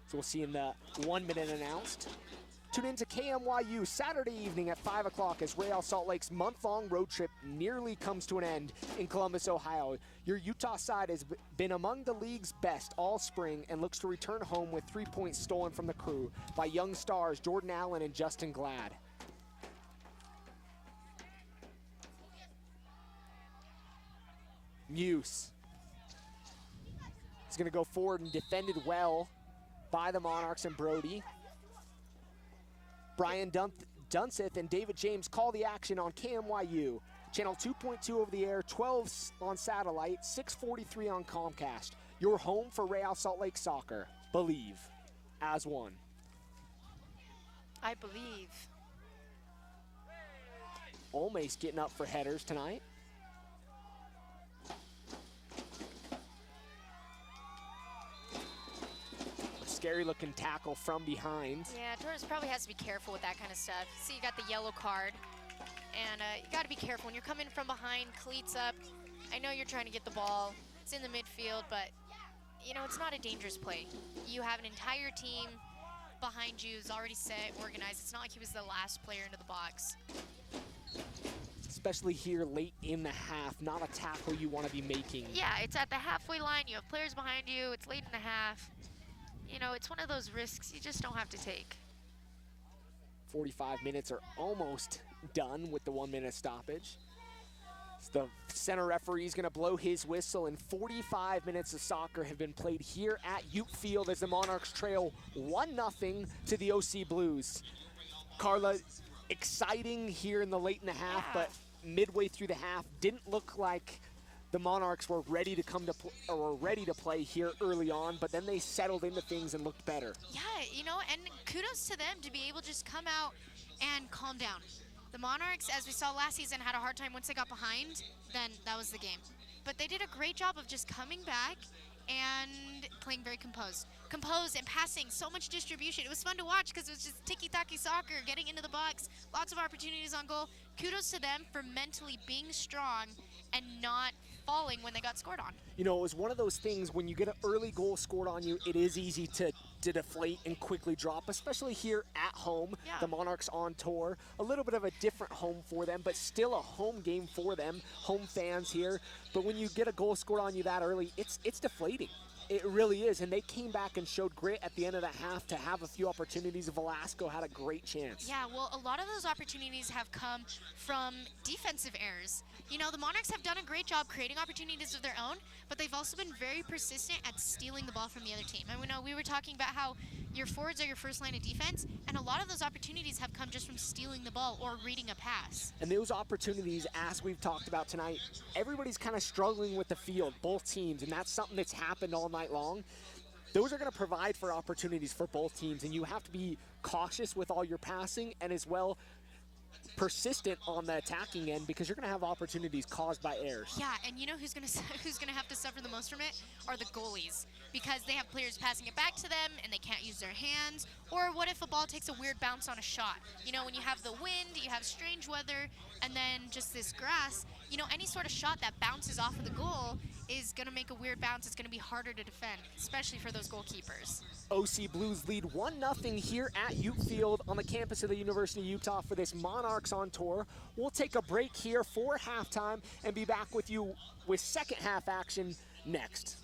So we'll see in the 1 minute announced. Tune in to KMYU Saturday evening at 5 o'clock as Real Salt Lake's month-long road trip nearly comes to an end in Columbus, Ohio. Your Utah side has been among the league's best all spring and looks to return home with 3 points stolen from the crew by young stars Jordan Allen and Justin Glad. Muse is going to go forward and defended well by the Monarchs and Brody. Brian Dunseth and David James call the action on KMYU. Channel 2.2 over the air, 12 on satellite, 643 on Comcast. Your home for Real Salt Lake soccer. Believe as one. I believe. Olmes getting up for headers tonight. Scary looking tackle from behind. Yeah, Torres probably has to be careful with that kind of stuff. See, you got the yellow card, and you got to be careful when you're coming from behind, cleats up. I know you're trying to get the ball. It's in the midfield, but you know, it's not a dangerous play. You have an entire team behind you who's already set, organized. It's not like he was the last player into the box. Especially here late in the half, not a tackle you want to be making. Yeah, it's at the halfway line. You have players behind you. It's late in the half. You know, it's one of those risks you just don't have to take. 45 minutes are almost done with the 1 minute stoppage. So the center referee is going to blow his whistle, and 45 minutes of soccer have been played here at Ute Field as the Monarchs trail 1-0 to the OC Blues. Carla, exciting here in the late in the half, but midway through the half didn't look like the Monarchs were ready to play here early on, but then they settled into things and looked better. Yeah, you know, and kudos to them to be able to just come out and calm down. The Monarchs, as we saw last season, had a hard time once they got behind, then that was the game. But they did a great job of just coming back and playing very composed. Composed and passing, so much distribution. It was fun to watch because it was just tiki-taki soccer, getting into the box, lots of opportunities on goal. Kudos to them for mentally being strong and not falling when they got scored on. You know, it was one of those things when you get an early goal scored on you, it is easy to deflate and quickly drop, especially here at home. Yeah. The Monarchs on tour. A little bit of a different home for them, but still a home game for them. Home fans here. But when you get a goal scored on you that early, it's deflating. It really is, and they came back and showed grit at the end of the half to have a few opportunities. Velasco had a great chance. Yeah, well, a lot of those opportunities have come from defensive errors. You know, the Monarchs have done a great job creating opportunities of their own, but they've also been very persistent at stealing the ball from the other team. And we know we were talking about how your forwards are your first line of defense, and a lot of those opportunities have come just from stealing the ball or reading a pass. And those opportunities, as we've talked about tonight, everybody's kind of struggling with the field, both teams, and that's something that's happened all night long. Those are going to provide for opportunities for both teams, and you have to be cautious with all your passing and as well persistent on the attacking end because you're going to have opportunities caused by errors. Yeah, and you know who's going to have to suffer the most from it are the goalies, because they have players passing it back to them and they can't use their hands. Or what if a ball takes a weird bounce on a shot? You know, when you have the wind, you have strange weather, and then just this grass, you know, any sort of shot that bounces off of the goal is going to make a weird bounce. It's going to be harder to defend, especially for those goalkeepers. OC Blues lead 1-0 here at Ute Field on the campus of the University of Utah for this Monarchs on tour. We'll take a break here for halftime and be back with you with second half action next.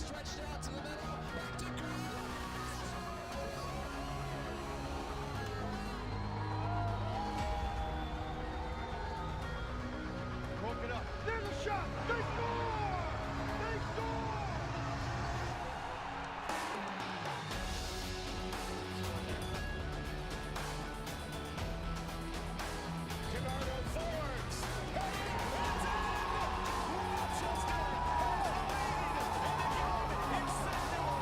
stretched out to the middle. Back to Broke it up. There's a shot. They score! They score! Bernardo Fords. It's in! Rochester has the lead, and again, it's 7-1.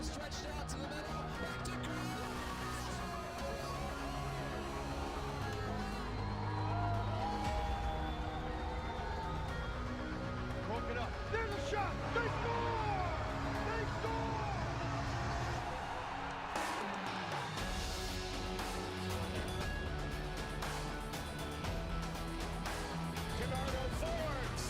Stretched out to the middle. Back to Green. Broke it up. There's a shot. They score! They score! Bernardo forwards.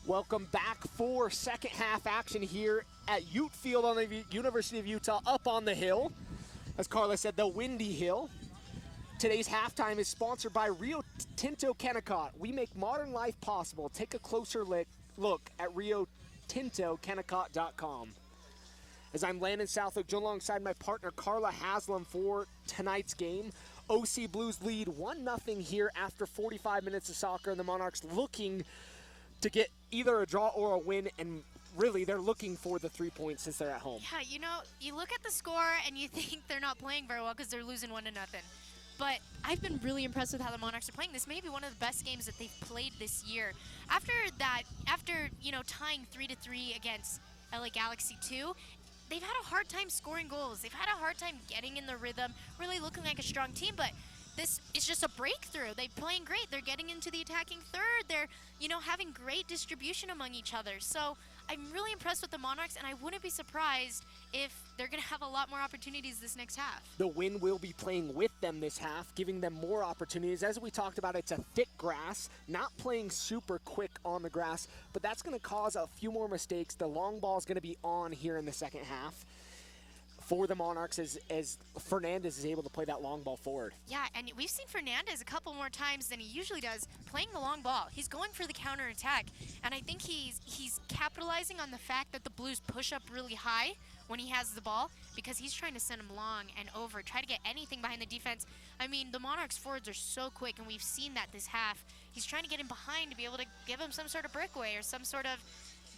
Welcome back for second half action here at Ute Field on the University of Utah, up on the hill. As Carla said, the Windy Hill. Today's halftime is sponsored by Rio Tinto Kennecott. We make modern life possible. Take a closer look at RioTintoKennecott.com. As I'm Landon Southwick, joined alongside my partner Carla Haslam for tonight's game. OC Blues lead 1-0 here after 45 minutes of soccer, and the Monarchs looking to get either a draw or a win, and really they're looking for the 3 points since they're at home. Yeah, you know, you look at the score and you think they're not playing very well because they're losing 1-0. But I've been really impressed with how the Monarchs are playing. This may be one of the best games that they've played this year. After tying 3-3 against LA Galaxy 2, they've had a hard time scoring goals. They've had a hard time getting in the rhythm, really looking like a strong team, but this is just a breakthrough. They're playing great. They're getting into the attacking third. They're, having great distribution among each other. So I'm really impressed with the Monarchs, and I wouldn't be surprised if they're going to have a lot more opportunities this next half. The wind will be playing with them this half, giving them more opportunities. As we talked about, it's a thick grass, not playing super quick on the grass, but that's going to cause a few more mistakes. The long ball is going to be on here in the second half for the Monarchs as Fernandez is able to play that long ball forward. Yeah, and we've seen Fernandez a couple more times than he usually does playing the long ball. He's going for the counterattack, and I think he's capitalizing on the fact that the Blues push up really high when he has the ball, because he's trying to send him long and over, try to get anything behind the defense. I mean, the Monarchs forwards are so quick, and we've seen that this half. He's trying to get him behind to be able to give him some sort of breakaway or some sort of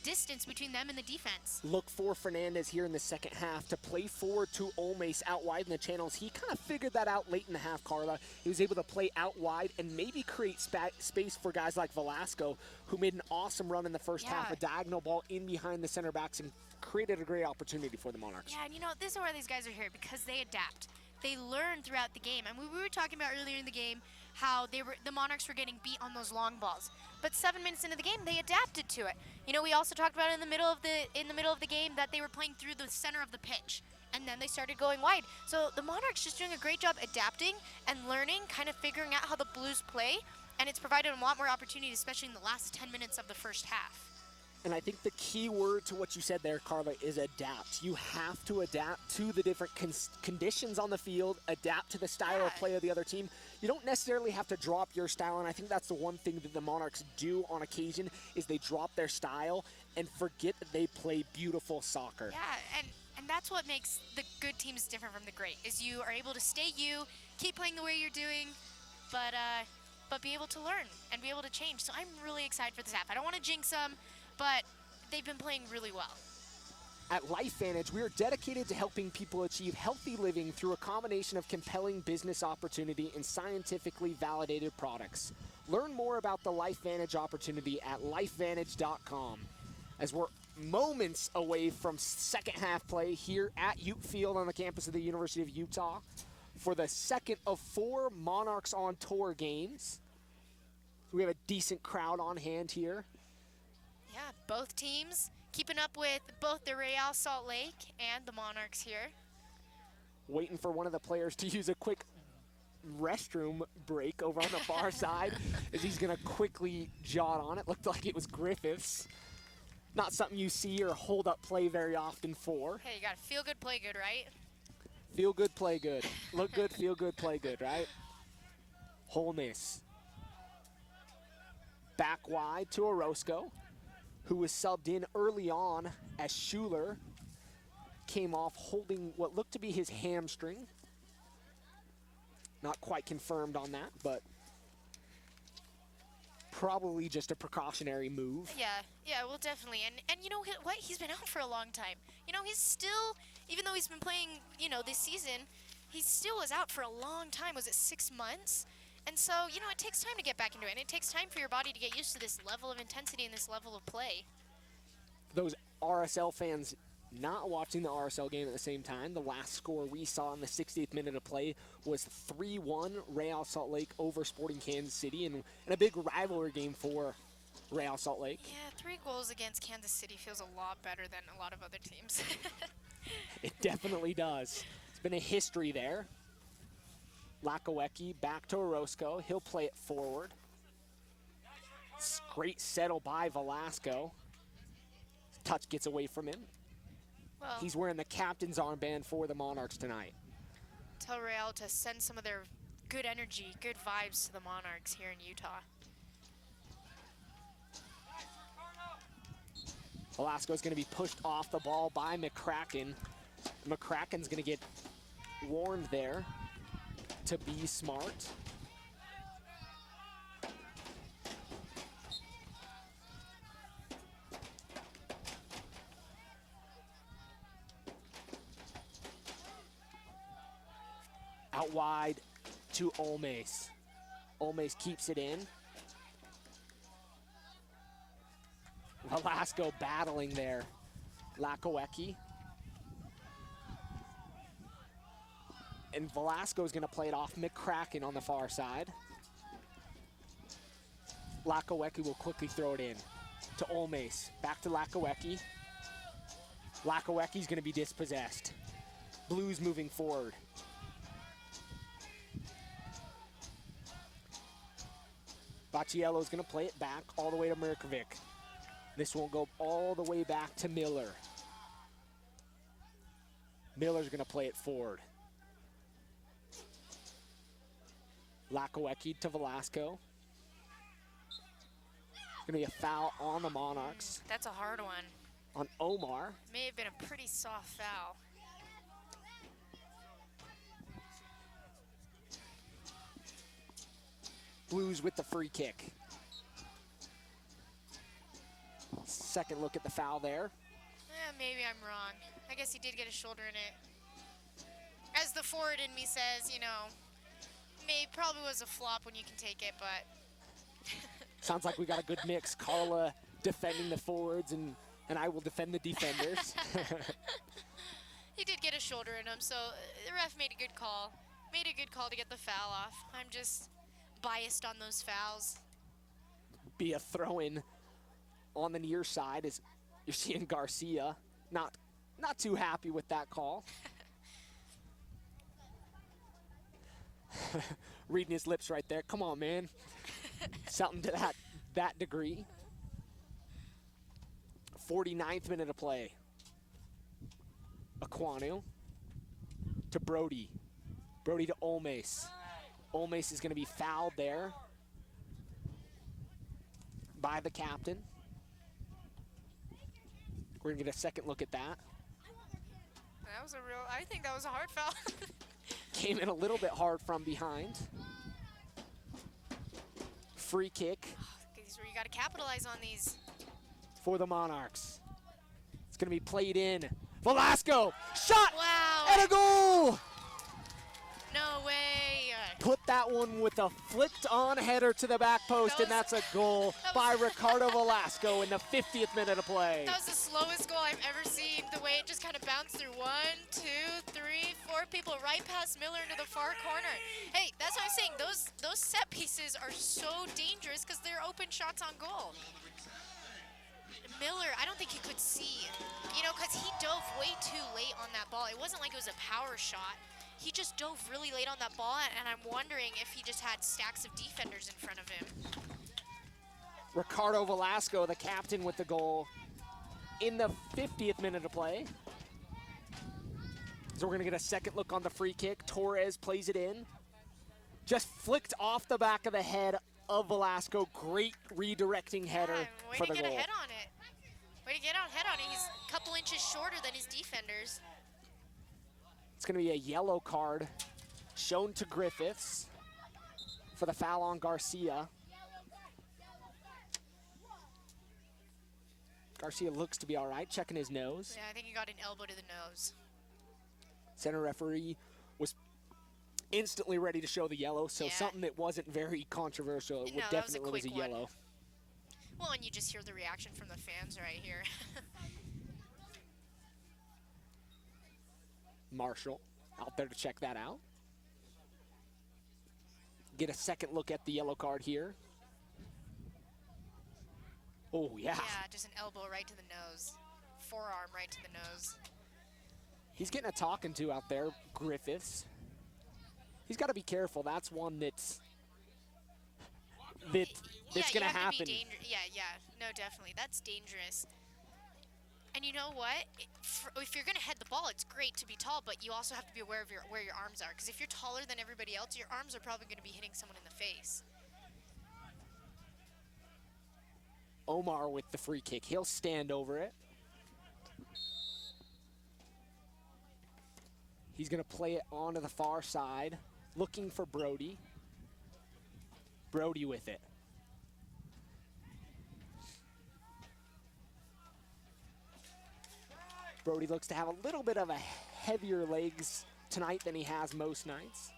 distance between them and the defense. Look for Fernandez here in the second half to play forward to Olmes out wide in the channels. He kind of figured that out late in the half, Carla. He was able to play out wide and maybe create space for guys like Velasco, who made an awesome run in the first half, a diagonal ball in behind the center backs, and created a great opportunity for the Monarchs. Yeah, and this is where these guys are here, because they adapt. They learn throughout the game. And we were talking about earlier in the game how the Monarchs were getting beat on those long balls. But 7 minutes into the game, they adapted to it. We also talked about in the middle of the game that they were playing through the center of the pitch, and then they started going wide. So the Monarchs just doing a great job adapting and learning, kind of figuring out how the Blues play, and it's provided them a lot more opportunities, especially in the last 10 minutes of the first half. And I think the key word to what you said there, Carla, is adapt. You have to adapt to the different conditions on the field, adapt to the style of play of the other team. You don't necessarily have to drop your style, and I think that's the one thing that the Monarchs do on occasion, is they drop their style and forget that they play beautiful soccer. Yeah, and that's what makes the good teams different from the great, is you are able to stay you, keep playing the way you're doing, but be able to learn and be able to change. So I'm really excited for this half. I don't want to jinx them, but they've been playing really well. At LifeVantage, we are dedicated to helping people achieve healthy living through a combination of compelling business opportunity and scientifically validated products. Learn more about the LifeVantage opportunity at lifevantage.com. As we're moments away from second half play here at Ute Field on the campus of the University of Utah for the second of 4 Monarchs on Tour games. We have a decent crowd on hand here. Yeah, both teams keeping up with both the Real Salt Lake and the Monarchs here. Waiting for one of the players to use a quick restroom break over on the far side as he's going to quickly jot on it. Looked like it was Griffiths. Not something you see or hold up play very often for. Hey, you got to feel good, play good, right? Feel good, play good. Look good, feel good, play good, right? Holness. Back wide to Orozco, who was subbed in early on as Schuler came off holding what looked to be his hamstring. Not quite confirmed on that, but probably just a precautionary move. Yeah, well, definitely. And you know what? He's been out for a long time. You know, he's still, even though he's been playing, you know, this season, he still was out for a long time. Was it 6 months? And so, you know, it takes time to get back into it, and it takes time for your body to get used to this level of intensity and this level of play. Those RSL fans not watching the RSL game at the same time, the last score we saw in the 60th minute of play was 3-1 Real Salt Lake over Sporting Kansas City, and a big rivalry game for Real Salt Lake. Yeah, 3 goals against Kansas City feels a lot better than a lot of other teams. It definitely does. It's been a history there. Lakawecki back to Orozco. He'll play it forward. Great settle by Velasco. Touch gets away from him. Well, he's wearing the captain's armband for the Monarchs tonight. Tell Real to send some of their good energy, good vibes to the Monarchs here in Utah. Velasco's going to be pushed off the ball by McCracken. McCracken's going to get warned there to be smart. Out wide to Olmes. Olmes keeps it in. Velasco battling there. Lakawecki. And Velasco's going to play it off McCracken on the far side. Lakawecki will quickly throw it in to Olmes. Back to Lakawecki. Lakawecki's going to be dispossessed. Blues moving forward. Bacciello's going to play it back all the way to Mirkovic. This will go all the way back to Miller. Miller's going to play it forward. Lakawecki to Velasco. It's going to be a foul on the Monarchs. That's a hard one. On Omar. May have been a pretty soft foul. Blues with the free kick. Second look at the foul there. Maybe I'm wrong. I guess he did get a shoulder in it. As the forward in me says, you know, probably was a flop when you can take it, but. Sounds like we got a good mix. Carla defending the forwards, and I will defend the defenders. He did get a shoulder in him, so the ref made a good call. Made a good call to get the foul off. I'm just biased on those fouls. Be a throw-in on the near side as you're seeing Garcia not too happy with that call. Reading his lips right there. Come on, man. Something to that degree. 49th minute of play. Aquanu to Brody. Brody to Olmes. Olmes is going to be fouled there by the captain. We're going to get a second look at that. I think that was a hard foul. Came in a little bit hard from behind. Free kick. These where you got to capitalize on these. For the Monarchs. It's going to be played in. Velasco, shot, Wow. and a goal! No way. Put that one with a flipped-on header to the back post, and that's a goal by Ricardo Velasco in the 50th minute of play. That was the slowest goal I've ever seen. The way it just kind of bounced through 1, 2, 3, 4 people right past Miller into the far corner. Hey, that's what I'm saying. Those set pieces are so dangerous because they're open shots on goal. Miller, I don't think he could see, you know, because he dove way too late on that ball. It wasn't like it was a power shot. He just dove really late on that ball, and I'm wondering if he just had stacks of defenders in front of him. Ricardo Velasco, the captain, with the goal in the 50th minute of play. So we're going to get a second look on the free kick. Torres plays it in. Just flicked off the back of the head of Velasco. Great redirecting header for the goal. Way to get ahead on it. Way to get ahead on it. He's a couple inches shorter than his defenders. It's going to be a yellow card shown to Griffiths for the foul on Garcia. Garcia looks to be all right, checking his nose. Yeah, I think he got an elbow to the nose. Center referee was instantly ready to show the yellow, so Yeah. something that wasn't very controversial. It No, that was a definitely was a quick one. yellow. Well, and you just hear the reaction from the fans right here. Marshall out there to check that out. Get a second look at the yellow card here. Oh, yeah. Yeah, just an elbow right to the nose. Forearm right to the nose. He's getting a talking to out there, Griffiths. He's got to be careful. That's one that's going to happen. Yeah, no, definitely. That's dangerous. And you know what? If you're going to head the ball, it's great to be tall, but you also have to be aware of where your arms are. Because if you're taller than everybody else, your arms are probably going to be hitting someone in the face. Omar with the free kick. He'll stand over it. He's going to play it onto the far side, looking for Brody. Brody with it. Brody looks to have a little bit of a heavier legs tonight than he has most nights.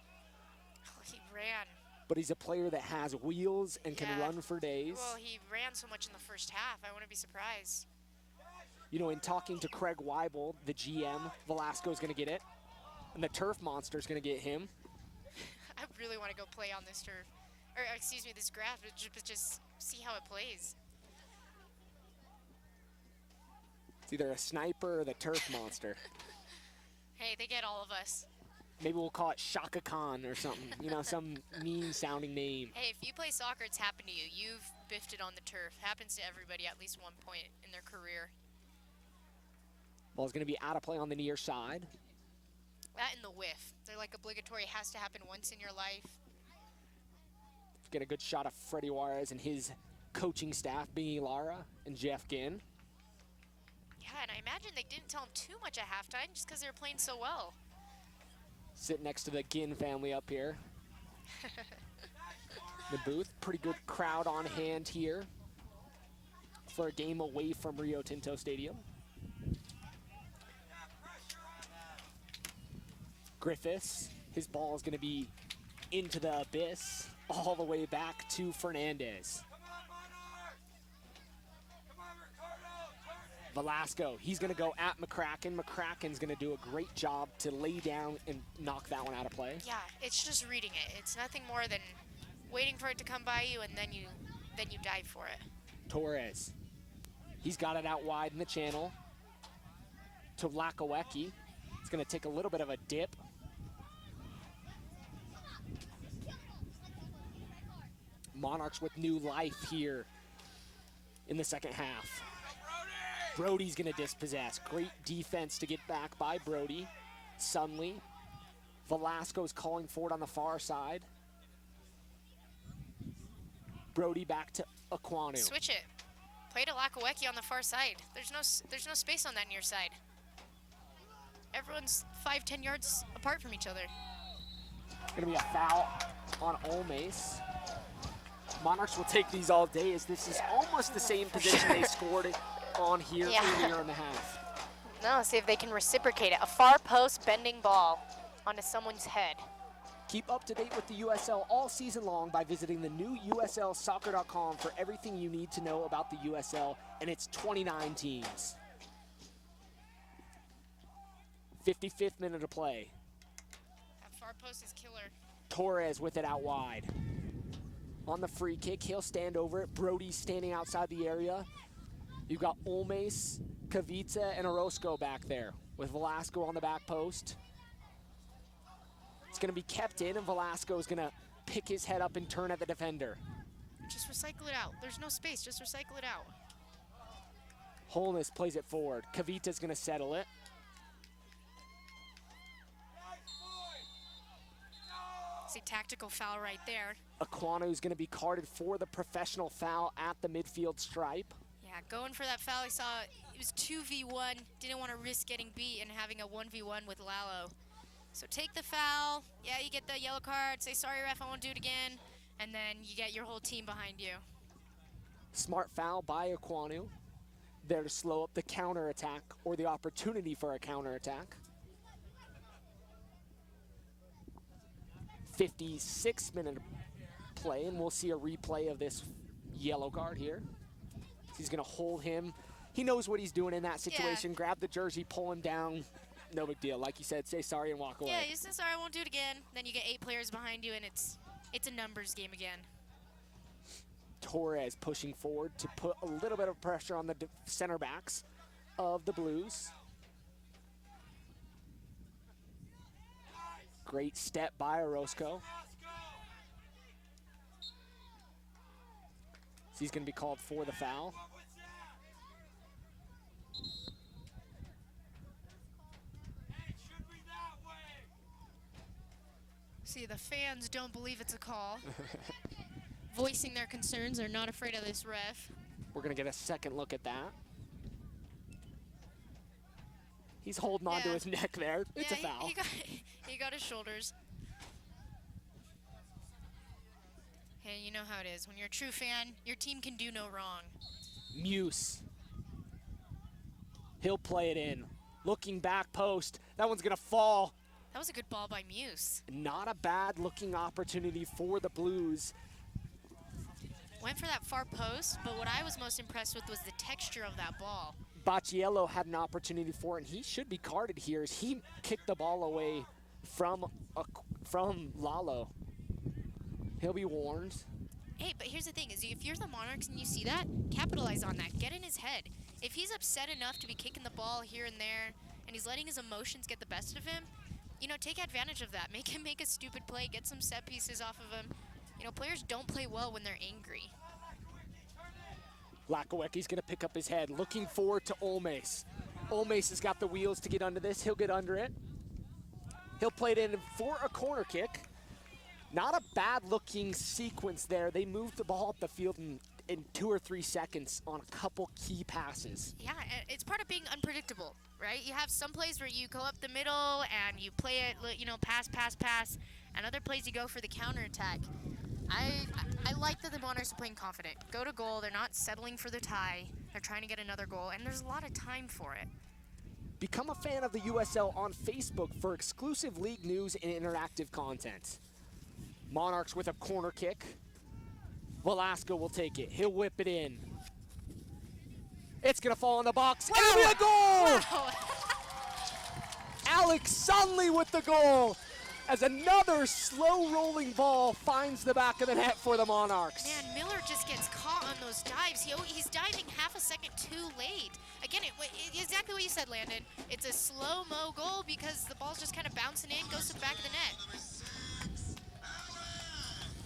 Oh, he ran. But he's a player that has wheels and can run for days. Well, he ran so much in the first half. I wouldn't be surprised. You know, in talking to Craig Weibel, the GM, Velasco's going to get it. And the turf monster's going to get him. I really want to go play on this turf. Or, excuse me, this grass, but just see how it plays. It's either a sniper or the turf monster. Hey, they get all of us. Maybe we'll call it Shaka Khan or something. You know, some mean-sounding name. Hey, if you play soccer, it's happened to you. You've biffed it on the turf. Happens to everybody at least one point in their career. Ball's going to be out of play on the near side. That and the whiff. They're like obligatory, has to happen once in your life. Get a good shot of Freddie Juarez and his coaching staff, Bingy Lara and Jeff Ginn. Yeah, and I imagine they didn't tell him too much at halftime just because they were playing so well. Sitting next to the Ginn family up here. The booth, pretty good crowd on hand here for a game away from Rio Tinto Stadium. Griffiths, his ball is going to be into the abyss, all the way back to Fernandez. Velasco, he's going to go at McCracken. McCracken's going to do a great job to lay down and knock that one out of play. Yeah, it's just reading it. It's nothing more than waiting for it to come by you, and then you dive for it. Torres, he's got it out wide in the channel to Lakawecki. It's going to take a little bit of a dip. Monarchs with new life here in the second half. Brody's going to dispossess. Great defense to get back by Brody. Sunley. Velasco's calling for it on the far side. Brody back to Aquanu. Switch it. Play to Lakawecki on the far side. There's no space on that near side. Everyone's 5-10 yards apart from each other. Going to be a foul on Olmes. Monarchs will take these all day as this is almost the same position they scored it on here earlier in the half. No, see if they can reciprocate it. A far post bending ball onto someone's head. Keep up to date with the USL all season long by visiting the new USLsoccer.com for everything you need to know about the USL and its 29 teams. 55th minute of play. That far post is killer. Torres with it out wide. On the free kick, he'll stand over it. Brody's standing outside the area. You've got Olmes, Kavica, and Orozco back there with Velasco on the back post. It's going to be kept in, and Velasco is going to pick his head up and turn at the defender. Just recycle it out. There's no space. Just recycle it out. Holness plays it forward. Kavica's going to settle it. See, tactical foul right there. Aquanu's going to be carded for the professional foul at the midfield stripe. Yeah, going for that foul, I saw it was 2v1. Didn't want to risk getting beat and having a 1v1 with Lalo. So take the foul. Yeah, you get the yellow card. Say, sorry, ref, I won't do it again. And then you get your whole team behind you. Smart foul by Aquanu. There to slow up the counterattack or the opportunity for a counterattack. 56th minute of play, and we'll see a replay of this yellow card here. He's going to hold him. He knows what he's doing in that situation. Yeah. Grab the jersey, pull him down. No big deal. Like you said, say sorry and walk away. Yeah, you say sorry, I won't do it again. Then you get 8 players behind you, and it's a numbers game again. Torres pushing forward to put a little bit of pressure on the center backs of the Blues. Great step by Orozco. So he's going to be called for the foul. See, the fans don't believe it's a call. Voicing their concerns, they're not afraid of this ref. We're going to get a second look at that. He's holding on to his neck there. It's a foul. He got his shoulders. Hey, you know how it is. When you're a true fan, your team can do no wrong. Muse. He'll play it in. Looking back post. That one's going to fall. That was a good ball by Muse. Not a bad looking opportunity for the Blues. Went for that far post, but what I was most impressed with was the texture of that ball. Bacciello had an opportunity for it, and he should be carded here as he kicked the ball away from Lalo. He'll be warned. Hey, but here's the thing, is if you're the Monarchs and you see that, capitalize on that. Get in his head. If he's upset enough to be kicking the ball here and there, and he's letting his emotions get the best of him, you know, take advantage of that. Make him make a stupid play, get some set pieces off of him. You know, players don't play well when they're angry. Lakawecki's going to pick up his head, looking forward to Olmes. Olmes has got the wheels to get under this. He'll get under it. He'll play it in for a corner kick. Not a bad-looking sequence there. They moved the ball up the field in 2 or 3 seconds on a couple key passes. Yeah, it's part of being unpredictable, right? You have some plays where you go up the middle and you play it, you know, pass, and other plays you go for the counterattack. I like that the Monarchs are playing confident. Go to goal. They're not settling for the tie. They're trying to get another goal, and there's a lot of time for it. Become a fan of the USL on Facebook for exclusive league news and interactive content. Monarchs with a corner kick. Velasco will take it. He'll whip it in. It's going to fall in the box. Wow. And a goal! Wow. Alex Sunley with the goal as another slow-rolling ball finds the back of the net for the Monarchs. Man, Miller just gets caught on those dives. He's diving half a second too late. Again, exactly what you said, Landon. It's a slow-mo goal because the ball's just kind of bouncing in, goes to the back of the net.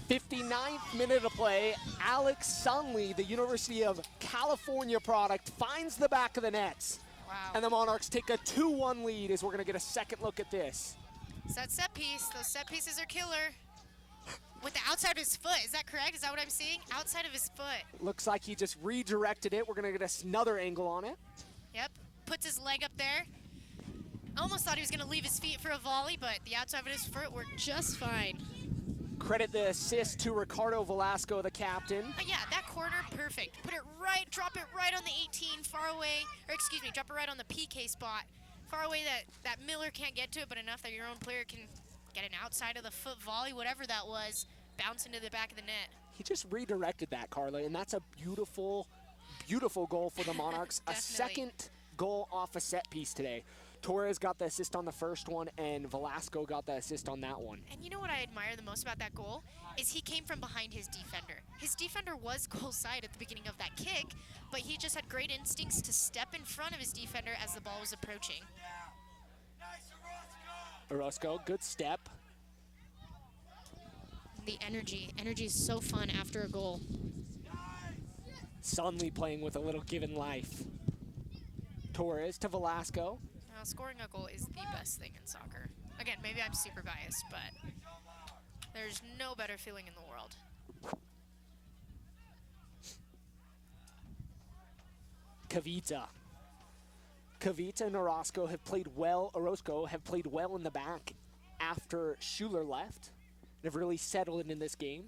59th minute of play. Alex Sunley, the University of California product, finds the back of the net. Wow. And the Monarchs take a 2-1 lead as we're going to get a second look at this. It's that set piece. Those set pieces are killer. With the outside of his foot. Is that correct? Is that what I'm seeing? Outside of his foot. Looks like he just redirected it. We're going to get another angle on it. Yep. Puts his leg up there. Almost thought he was going to leave his feet for a volley, but the outside of his foot worked just fine. Credit the assist to Ricardo Velasco, the captain. Yeah, that corner, perfect. Put it right, drop it right on the 18, far away, or excuse me, drop it right on the PK spot. Far away that Miller can't get to it, but enough that your own player can get an outside of the foot volley, whatever that was, bounce into the back of the net. He just redirected that, Carla, and that's a beautiful, beautiful goal for the Monarchs. A second goal off a set piece today. Torres got the assist on the first one, and Velasco got the assist on that one. And you know what I admire the most about that goal? Is he came from behind his defender. His defender was goal side at the beginning of that kick, but he just had great instincts to step in front of his defender as the ball was approaching. Orozco, good step. The energy is so fun after a goal. Sunley playing with a little given life. Torres to Velasco. Now, scoring a goal is the best thing in soccer. Again, maybe I'm super biased, but there's no better feeling in the world. Kavita and Orozco have played well. Orozco have played well in the back after Schuler left. They've really settled in this game.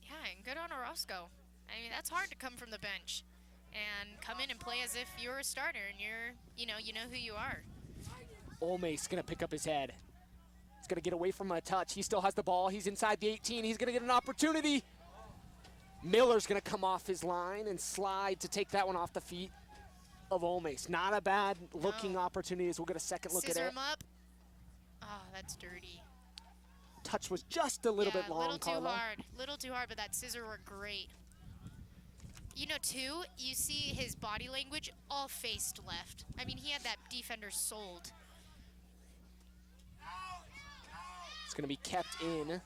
Yeah, and good on Orozco. I mean, that's hard to come from the bench and come in and play as if you're a starter and you know who you are. Olme's gonna pick up his head. He's gonna get away from a touch. He still has the ball. He's inside the 18. He's gonna get an opportunity. Miller's gonna come off his line and slide to take that one off the feet of Olmes. Not a bad looking opportunity as we'll get a second look Scissor at it. him up. Oh, that's dirty. Touch was just a little bit long, Carla. Little too hard, but that scissor worked great. You know, too, you see his body language all faced left. I mean, he had that defender sold. It's going to be kept in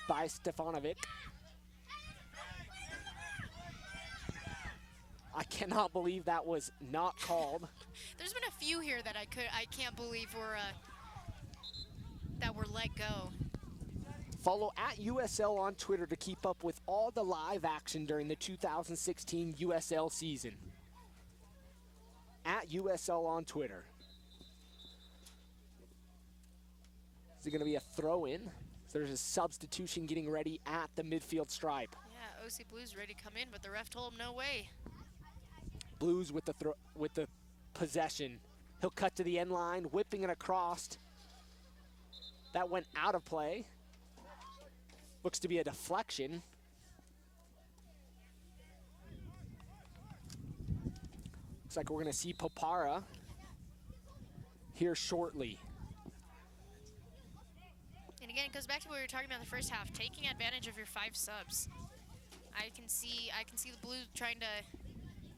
by Stefanovic. I cannot believe that was not called. There's been a few here that I can't believe were that were let go. Follow @USL on Twitter to keep up with all the live action during the 2016 USL season. @USL on Twitter. Is it going to be a throw-in? So there's a substitution getting ready at the midfield stripe. Yeah, OC Blues ready to come in, but the ref told him no way. Blues with the possession. He'll cut to the end line, whipping it across. That went out of play. Looks to be a deflection. Looks like we're going to see Popara here shortly. And again, it goes back to what we were talking about in the first half, taking advantage of your 5 subs. I can see the Blues trying to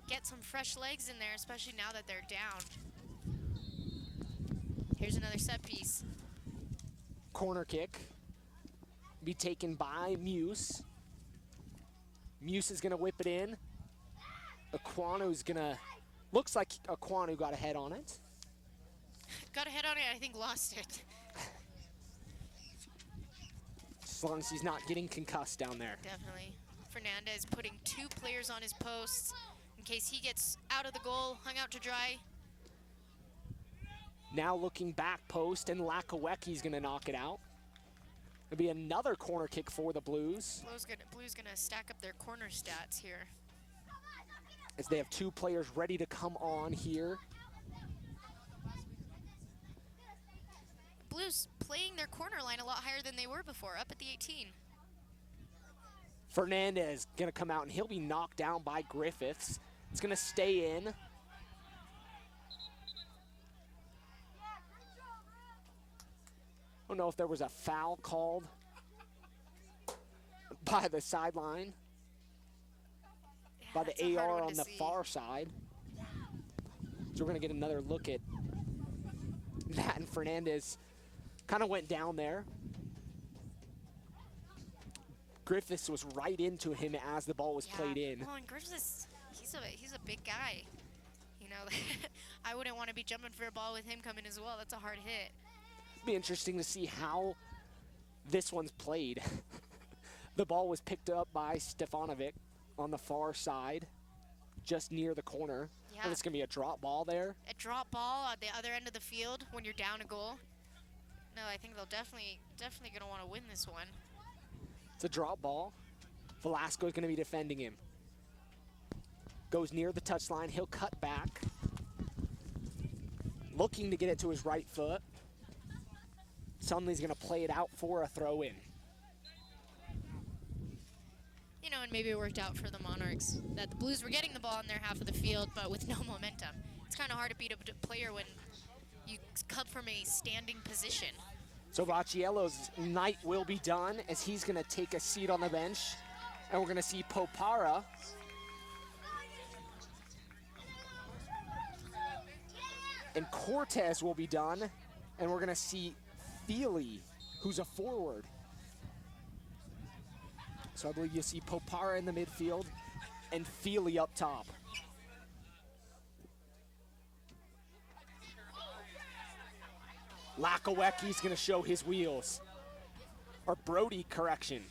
get some fresh legs in there, especially now that they're down. Here's another set piece. Corner kick. Be taken by Muse. Muse is going to whip it in. Aquanu's going to, looks like Aquanu got a head on it. Got a head on it, I think lost it. As long as he's not getting concussed down there. Definitely. Fernandez putting 2 players on his posts in case he gets out of the goal, hung out to dry. Now looking back post, and Lakaweki's going to knock it out. It'll be another corner kick for the Blues. Blues gonna stack up their corner stats here. As they have 2 players ready to come on here. Blues playing their corner line a lot higher than they were before, up at the 18. Fernandez gonna come out and he'll be knocked down by Griffiths. It's gonna stay in. I don't know if there was a foul called by the sideline, by the AR on the far side. So we're gonna get another look at that, and Fernandez kind of went down there. Griffiths was right into him as the ball was played in. Well, and Griffiths, he's a big guy. You know, I wouldn't want to be jumping for a ball with him coming as well. That's a hard hit. Be interesting to see how this one's played. The ball was picked up by Stefanovic on the far side, just near the corner. Yeah. And it's gonna be a drop ball there. A drop ball at the other end of the field when you're down a goal. No, I think they'll definitely gonna want to win this one. It's a drop ball. Velasco's going to be defending him. Goes near the touchline. He'll cut back. Looking to get it to his right foot. Sunley's going to play it out for a throw-in. You know, and maybe it worked out for the Monarchs that the Blues were getting the ball in their half of the field, but with no momentum. It's kind of hard to beat a player when you come from a standing position. So Vacciello's night will be done as he's going to take a seat on the bench. And we're going to see Popara and Cortez will be done. And we're going to see Feely, who's a forward. So I believe you see Popara in the midfield and Feely up top. Lakawecki's going to show his wheels. Or Brody, correction.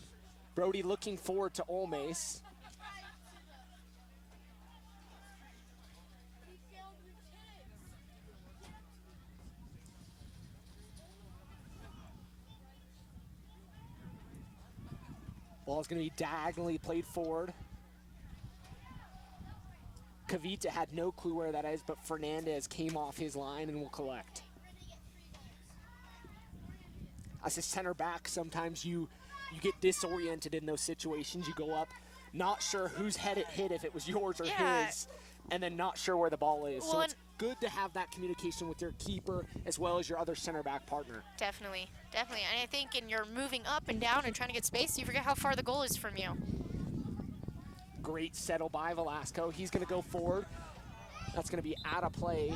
Brody looking forward to Olmace. Ball's going to be diagonally played forward. Kavita had no clue where that is, but Fernandez came off his line and will collect. As a center back, sometimes you get disoriented in those situations. You go up, not sure whose head it hit, if it was yours or his, and then not sure where the ball is. So it's good to have that communication with your keeper as well as your other center back partner. Definitely, definitely. And I think in your moving up and down and trying to get space, you forget how far the goal is from you. Great settle by Velasco. He's going to go forward. That's going to be out of play.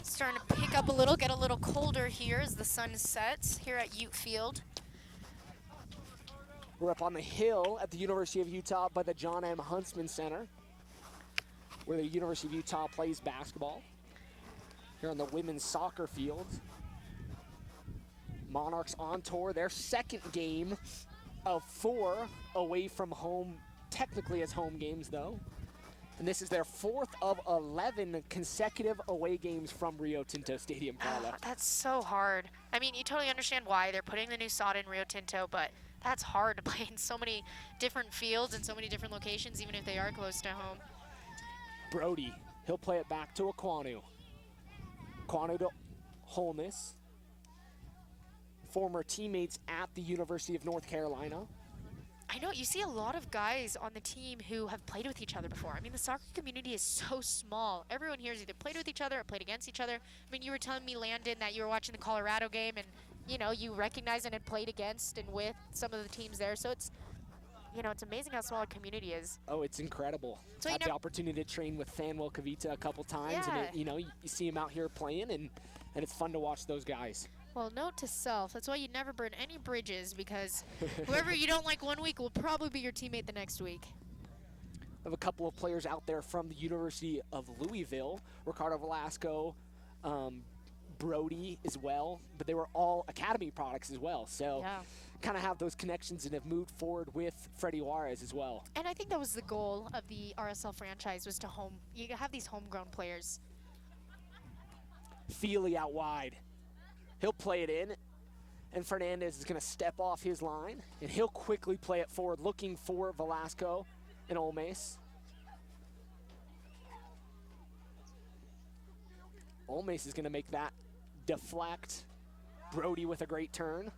Starting to pick up a little, get a little colder here as the sun sets here at Ute Field. We're up on the hill at the University of Utah by the John M. Huntsman Center, where the University of Utah plays basketball. Here on the women's soccer field. Monarchs on tour, their second game of 4 away from home, technically as home games though. And this is their 4th of 11 consecutive away games from Rio Tinto Stadium, Carla. That's so hard. I mean, you totally understand why they're putting the new sod in Rio Tinto, but that's hard to play in so many different fields and so many different locations, even if they are close to home. Brody, he'll play it back to Aquanu. Aquanu to Holness. Former teammates at the University of North Carolina. I know, you see a lot of guys on the team who have played with each other before. I mean, the soccer community is so small. Everyone here has either played with each other or played against each other. I mean, you were telling me, Landon, that you were watching the Colorado game and, you know, you recognize and had played against and with some of the teams there. So it's, you know, it's amazing how small a community is. Oh, it's incredible. So Had the opportunity to train with Fanwell Kavita a couple times, and it, you know, you see him out here playing, and it's fun to watch those guys. Well, note to self, that's why you never burn any bridges, because whoever you don't like one week will probably be your teammate the next week. I have a couple of players out there from the University of Louisville, Ricardo Velasco, Brody as well, but they were all academy products as well. So kind of have those connections and have moved forward with Freddie Juarez as well. And I think that was the goal of the RSL franchise, was to you have these homegrown players. Feely out wide. He'll play it in, and Fernandez is going to step off his line, and he'll quickly play it forward, looking for Velasco and Olmace. Olmace is going to make that deflect. Brody with a great turn.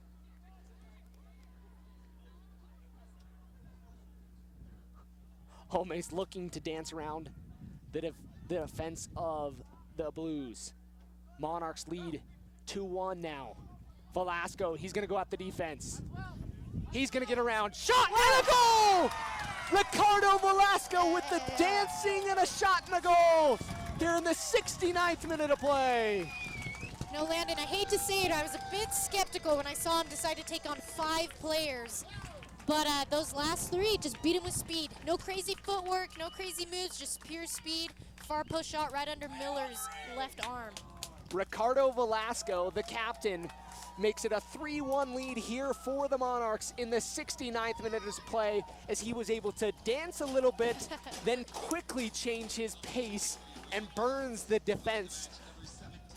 Olmace looking to dance around the defense of the Blues. Monarchs lead 2-1 now. Velasco, he's going to go at the defense. He's going to get around. Shot and a goal! Ricardo Velasco with the dancing and a shot and a goal here in the 69th minute of play. No, Landon, I hate to say it, I was a bit skeptical when I saw him decide to take on 5 players. But those last 3 just beat him with speed. No crazy footwork, no crazy moves, just pure speed. Far post shot right under Miller's left arm. Ricardo Velasco, the captain, makes it a 3-1 lead here for the Monarchs in the 69th minute of play, as he was able to dance a little bit, then quickly change his pace and burns the defense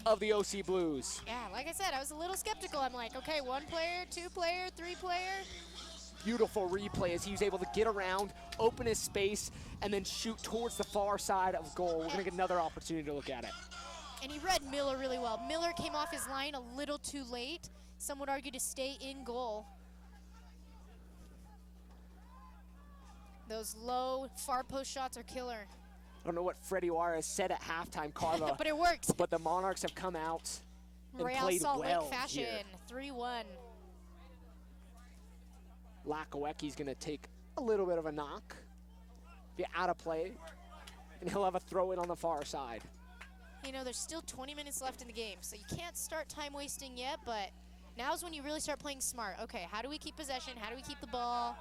of the OC Blues. Yeah, like I said, I was a little skeptical. I'm like, okay, 1 player, 2 player, 3 player. Beautiful replay as he was able to get around, open his space, and then shoot towards the far side of goal. We're going to get another opportunity to look at it. And he read Miller really well. Miller came off his line a little too late. Some would argue to stay in goal. Those low, far post shots are killer. I don't know what Freddie Juarez said at halftime, Carla. But it worked. But the Monarchs have come out and Real played Salt well Lake fashion, here. 3-1. Lakawecki's going to take a little bit of a knock, be out of play, and he'll have a throw in on the far side. You know, there's still 20 minutes left in the game, so you can't start time wasting yet, but now's when you really start playing smart. Okay, how do we keep possession? How do we keep the ball?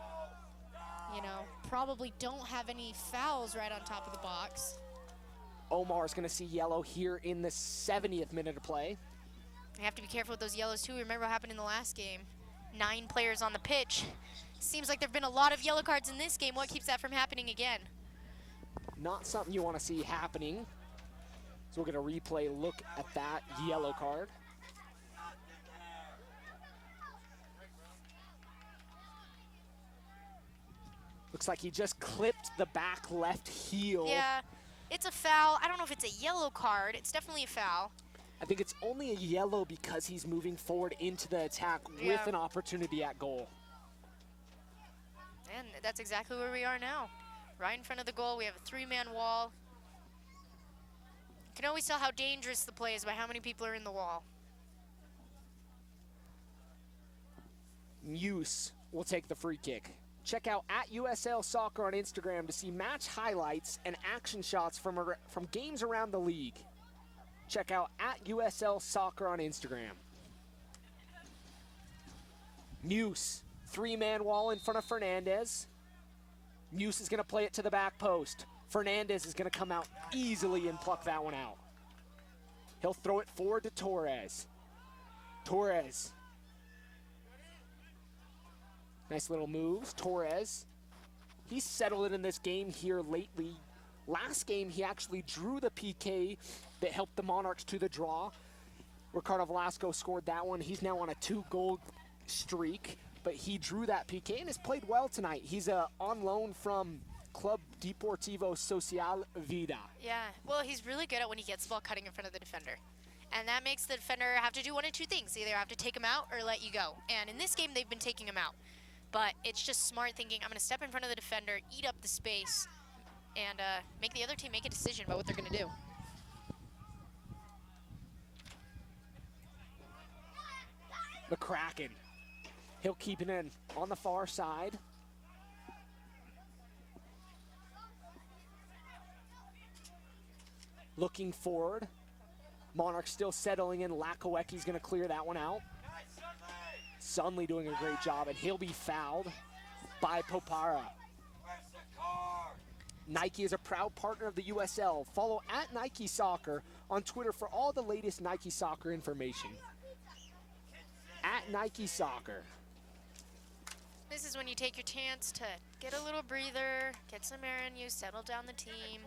You know, probably don't have any fouls right on top of the box. Omar's going to see yellow here in the 70th minute of play. You have to be careful with those yellows, too. Remember what happened in the last game. 9 players on the pitch. Seems like there have been a lot of yellow cards in this game. What keeps that from happening again? Not something you want to see happening. So we're going to replay, look at that yellow card. Looks like he just clipped the back left heel. Yeah, it's a foul. I don't know if it's a yellow card. It's definitely a foul. I think it's only a yellow because he's moving forward into the attack with an opportunity at goal. And that's exactly where we are now. Right in front of the goal, we have a 3-man wall. You can always tell how dangerous the play is by how many people are in the wall. Muse will take the free kick. Check out @USL Soccer on Instagram to see match highlights and action shots from games around the league. Check out @USL Soccer on Instagram. Muse, 3-man wall in front of Fernandez. Muse is going to play it to the back post. Fernandez is going to come out easily and pluck that one out. He'll throw it forward to Torres. Torres. Nice little moves. Torres. He's settled it in this game here lately. Last game, he actually drew the PK that helped the Monarchs to the draw. Ricardo Velasco scored that one. He's now on a 2-goal streak, but he drew that PK and has played well tonight. He's on loan from Club Deportivo Social Vida. Yeah, well, he's really good at when he gets the ball cutting in front of the defender. And that makes the defender have to do one of 2 things. Either have to take him out or let you go. And in this game, they've been taking him out. But it's just smart thinking, I'm going to step in front of the defender, eat up the space, and make the other team make a decision about what they're going to do. The Kraken. He'll keep it in on the far side. Looking forward. Monarchs still settling in. Lakawecki's going to clear that one out. Sunley doing a great job, and he'll be fouled by Popara. Nike is a proud partner of the USL. Follow @Nike Soccer on Twitter for all the latest Nike Soccer information. @Nike Soccer. This is when you take your chance to get a little breather, get some air in you, settle down the team.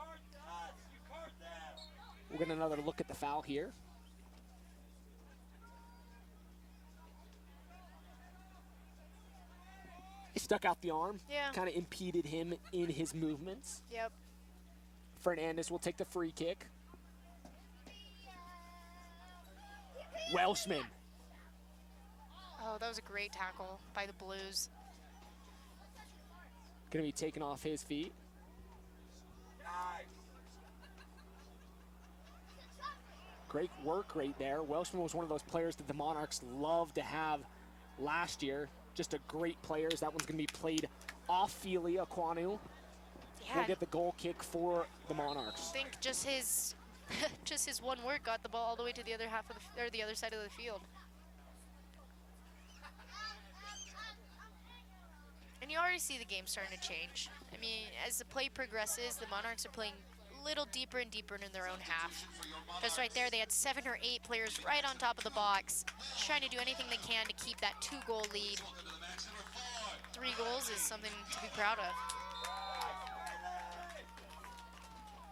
We'll get another look at the foul here. He stuck out the arm. Yeah. Kind of impeded him in his movements. Yep. Fernandez will take the free kick. Welshman. Oh, that was a great tackle by the Blues. Going to be taken off his feet. Great work right there. Welshman was one of those players that the Monarchs loved to have last year. Just a great player. That one's going to be played off Fili Aquanu. Yeah. We'll get the goal kick for the Monarchs. I think just his just his one work got the ball all the way to the other half of the other side of the field. And you already see the game starting to change. I mean, as the play progresses, the Monarchs are playing a little deeper and deeper into their own half. Just right there, they had 7 or 8 players right on top of the box, trying to do anything they can to keep that 2-goal lead. 3 goals is something to be proud of.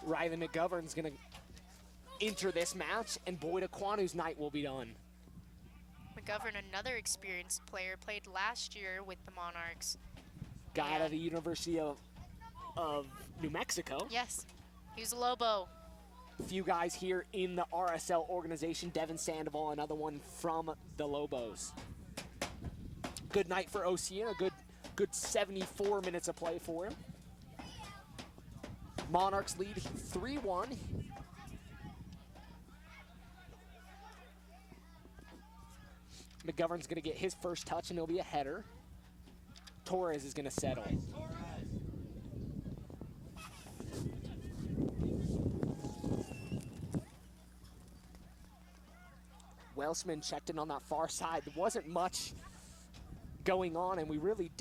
Riley McGovern's going to enter this match, and Boyd Aquanu's night will be done. McGovern, another experienced player, played last year with the Monarchs. Guy out of the University of New Mexico. Yes, he was a Lobo. A few guys here in the RSL organization. Devin Sandoval, another one from the Lobos. Good night for Oceana. Good 74 minutes of play for him. Monarchs lead 3-1. McGovern's going to get his first touch, and it'll be a header. Torres is going to settle. Welshman checked in on that far side. There wasn't much going on, and we really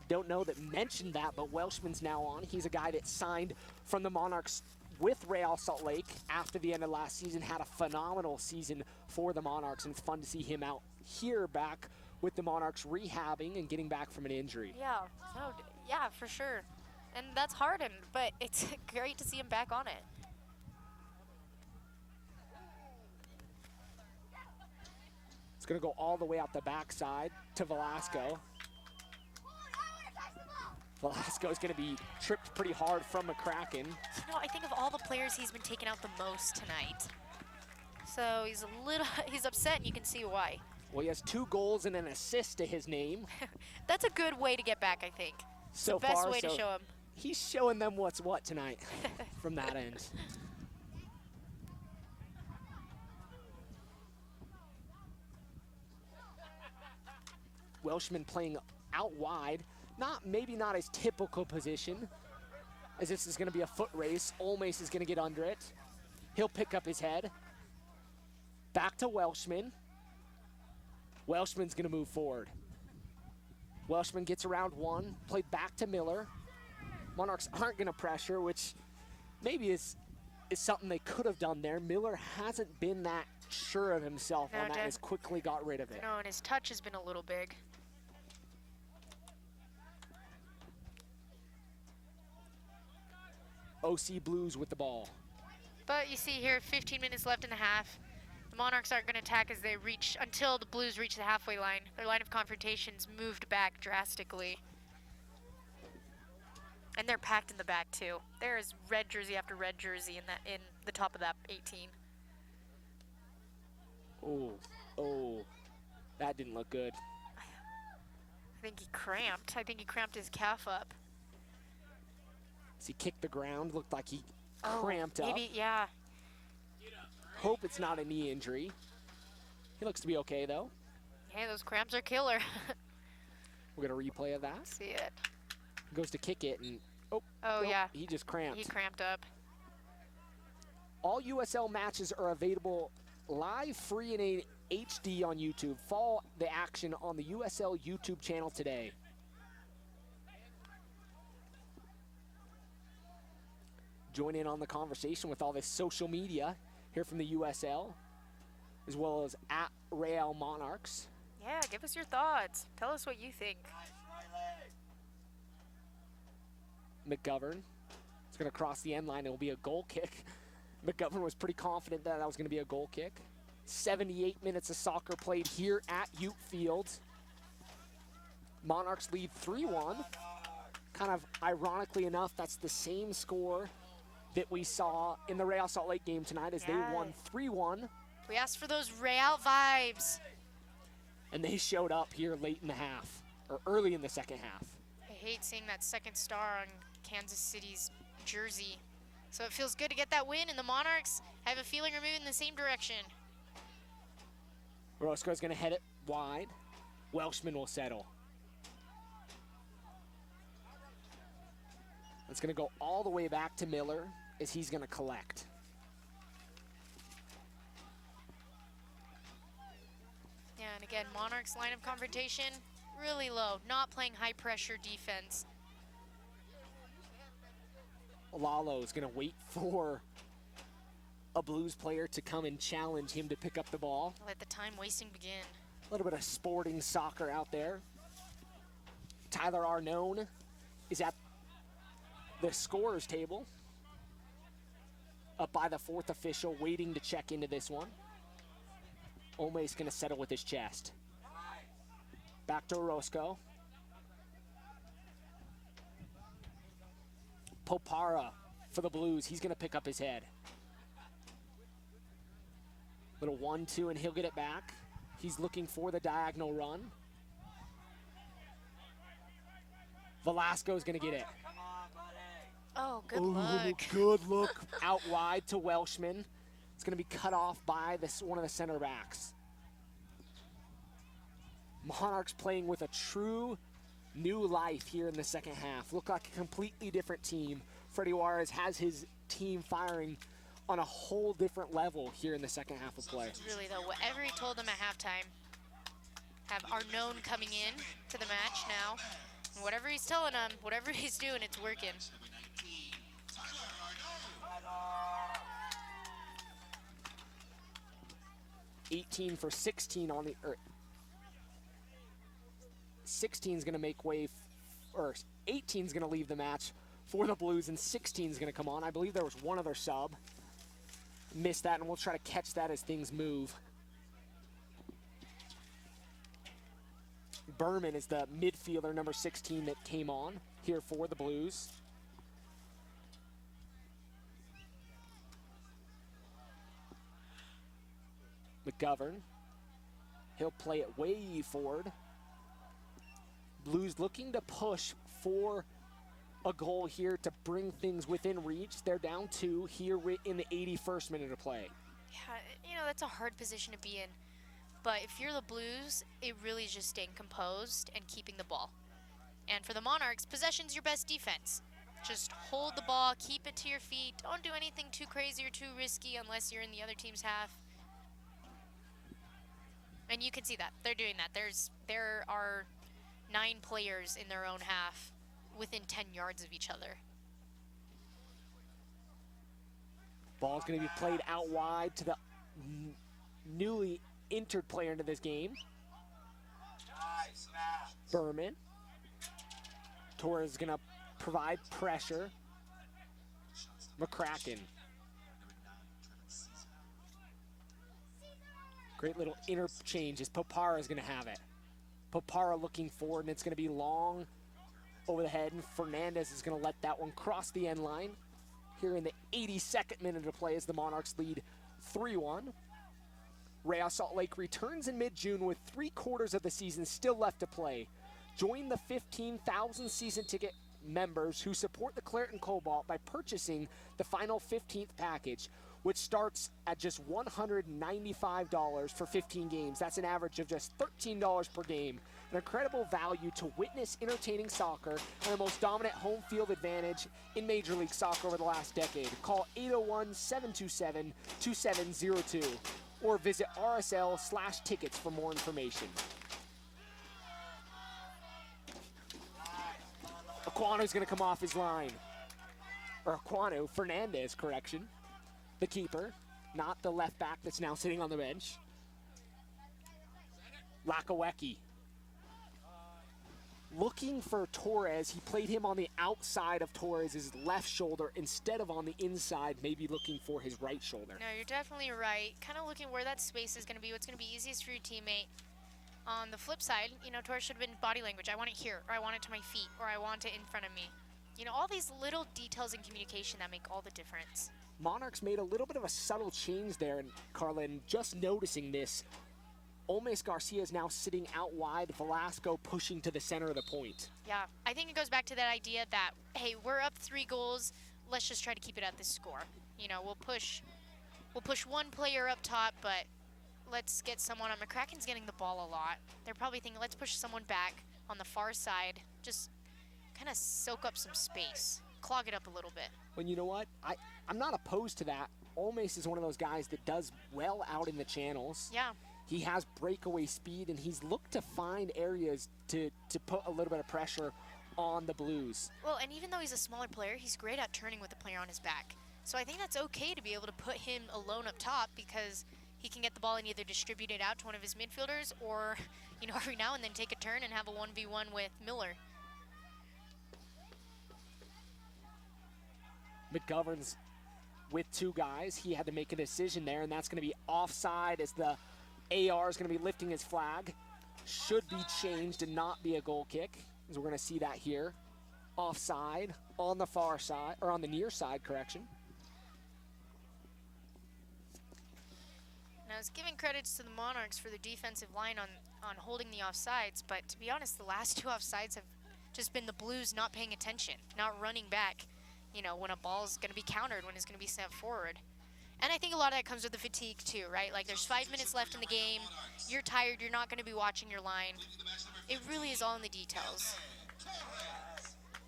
don't know that mentioned that, but Welshman's now on. He's a guy that signed from the Monarchs with Real Salt Lake after the end of last season, had a phenomenal season for the Monarchs, and it's fun to see him out here back with the Monarchs rehabbing and getting back from an injury. Yeah, for sure. And that's hardened, but it's great to see him back on it. It's going to go all the way out the backside to Velasco. Velasco is going to be tripped pretty hard from McCracken. You know, I think of all the players, he's been taking out the most tonight. So he's upset, and you can see why. Well, he has 2 goals and an assist to his name. That's a good way to get back, I think. So the best far, way to show him. He's showing them what's what tonight from that end. Welshman playing out wide. Maybe not his typical position, as this is going to be a foot race. Olmes is going to get under it. He'll pick up his head. Back to Welshman. Welshman's going to move forward. Welshman gets around one, played back to Miller. Monarchs aren't going to pressure, which maybe is something they could have done there. Miller hasn't been that sure of himself on that, has quickly got rid of it. No, and his touch has been a little big. OC Blues with the ball. But you see here, 15 minutes left in the half. The Monarchs aren't going to attack until the Blues reach the halfway line. Their line of confrontations moved back drastically. And they're packed in the back too. There is red jersey after red jersey in the top of that 18. Oh, that didn't look good. I think he cramped. I think he cramped his calf up. As he kicked the ground, looked like he cramped up. Maybe, yeah. Hope it's not a knee injury. He looks to be okay, though. Hey, those cramps are killer. We're going to replay of that. See it. Goes to kick it, and yeah. He just cramped. He cramped up. All USL matches are available live, free, and in HD on YouTube. Follow the action on the USL YouTube channel today. Join in on the conversation with all this social media here from the USL, as well as at Real Monarchs. Yeah, give us your thoughts. Tell us what you think. McGovern is going to cross the end line. It will be a goal kick. McGovern was pretty confident that was going to be a goal kick. 78 minutes of soccer played here at Ute Field. Monarchs lead 3-1. Kind of ironically enough, that's the same score that we saw in the Real Salt Lake game tonight, as they won 3-1. We asked for those Real vibes. And they showed up here late in the half, or early in the second half. I hate seeing that second star on Kansas City's jersey. So it feels good to get that win, and the Monarchs have a feeling we're moving in the same direction. Roscoe's going to head it wide. Welshman will settle. It's going to go all the way back to Miller, as he's going to collect. Yeah, and again, Monarchs' line of confrontation, really low, not playing high-pressure defense. Lalo is going to wait for a Blues player to come and challenge him to pick up the ball. Let the time wasting begin. A little bit of sporting soccer out there. Tyler Arnone is at the scorer's table. up by the fourth official, waiting to check into this one. Ome's going to settle with his chest. Back to Orozco. Popara for the Blues. He's going to pick up his head. Little 1-2, and he'll get it back. He's looking for the diagonal run. Velasco's going to get it. Oh, good look. Good look out wide to Welshman. It's going to be cut off by one of the center backs. Monarchs playing with a true new life here in the second half. Look like a completely different team. Freddie Juarez has his team firing on a whole different level here in the second half of play. Really, though, whatever he told them at halftime, have Arnone coming in to the match now. And whatever he's telling them, whatever he's doing, it's working. 18 for 16 on the, 16's gonna make way, or 18's gonna leave the match for the Blues, and 16's gonna come on. I believe there was one other sub. Missed that, and we'll try to catch that as things move. Berman is the midfielder, number 16, that came on here for the Blues. McGovern, he'll play it way forward. Blues looking to push for a goal here to bring things within reach. They're down 2 here in the 81st minute of play. Yeah, you know, that's a hard position to be in. But if you're the Blues, it really is just staying composed and keeping the ball. And for the Monarchs, possession's your best defense. Just hold the ball, keep it to your feet. Don't do anything too crazy or too risky unless you're in the other team's half. And you can see that. They're doing that. There are 9 players in their own half within 10 yards of each other. Ball's going to be played out wide to the newly entered player into this game. Berman. Torres is going to provide pressure. McCracken. Great little interchange as Popara is going to have it. Popara looking forward, and it's going to be long over the head, and Fernandez is going to let that one cross the end line here in the 82nd minute of play as the Monarchs lead 3-1. Real Salt Lake returns in mid-June with 3/4 of the season still left to play. Join the 15,000 season ticket members who support the Claret and Cobalt by purchasing the final 15th package, which starts at just $195 for 15 games. That's an average of just $13 per game. An incredible value to witness entertaining soccer and the most dominant home field advantage in Major League Soccer over the last decade. Call 801-727-2702 or visit RSL/tickets for more information. Aquano's gonna come off his line. Or Aquano, Fernandez, correction. The keeper, not the left back that's now sitting on the bench. Lakawecki. Looking for Torres. He played him on the outside of Torres' left shoulder instead of on the inside, maybe looking for his right shoulder. No, you're definitely right. Kind of looking where that space is going to be, what's going to be easiest for your teammate. On the flip side, you know, Torres should have been body language. I want it here, or I want it to my feet, or I want it in front of me. You know, all these little details in communication that make all the difference. Monarchs made a little bit of a subtle change there, and Carlin, just noticing this, Olmes Garcia is now sitting out wide, Velasco pushing to the center of the point. Yeah, I think it goes back to that idea that, hey, we're up 3 goals, let's just try to keep it at this score. You know, we'll push one player up top, but let's get someone on. McCracken's getting the ball a lot. They're probably thinking, let's push someone back on the far side, just kind of soak up some space, clog it up a little bit. Well, you know what? I'm not opposed to that. Olmes is one of those guys that does well out in the channels. Yeah. He has breakaway speed, and he's looked to find areas to put a little bit of pressure on the Blues. Well, and even though he's a smaller player, he's great at turning with the player on his back. So I think that's okay to be able to put him alone up top because he can get the ball and either distribute it out to one of his midfielders or, you know, every now and then take a turn and have a 1v1 with Miller. McGovern's with 2 guys. He had to make a decision there, and that's going to be offside as the AR is going to be lifting his flag. Should be changed and not be a goal kick, as we're going to see that here. Offside on the far side, or on the near side, correction. And I was giving credits to the Monarchs for their defensive line on holding the offsides, but to be honest, the last 2 offsides have just been the Blues not paying attention, not running back, you know, when a ball's going to be countered, when it's going to be sent forward. And I think a lot of that comes with the fatigue too, right? Like there's 5 minutes left in the game, you're tired, you're not going to be watching your line. It really is all in the details.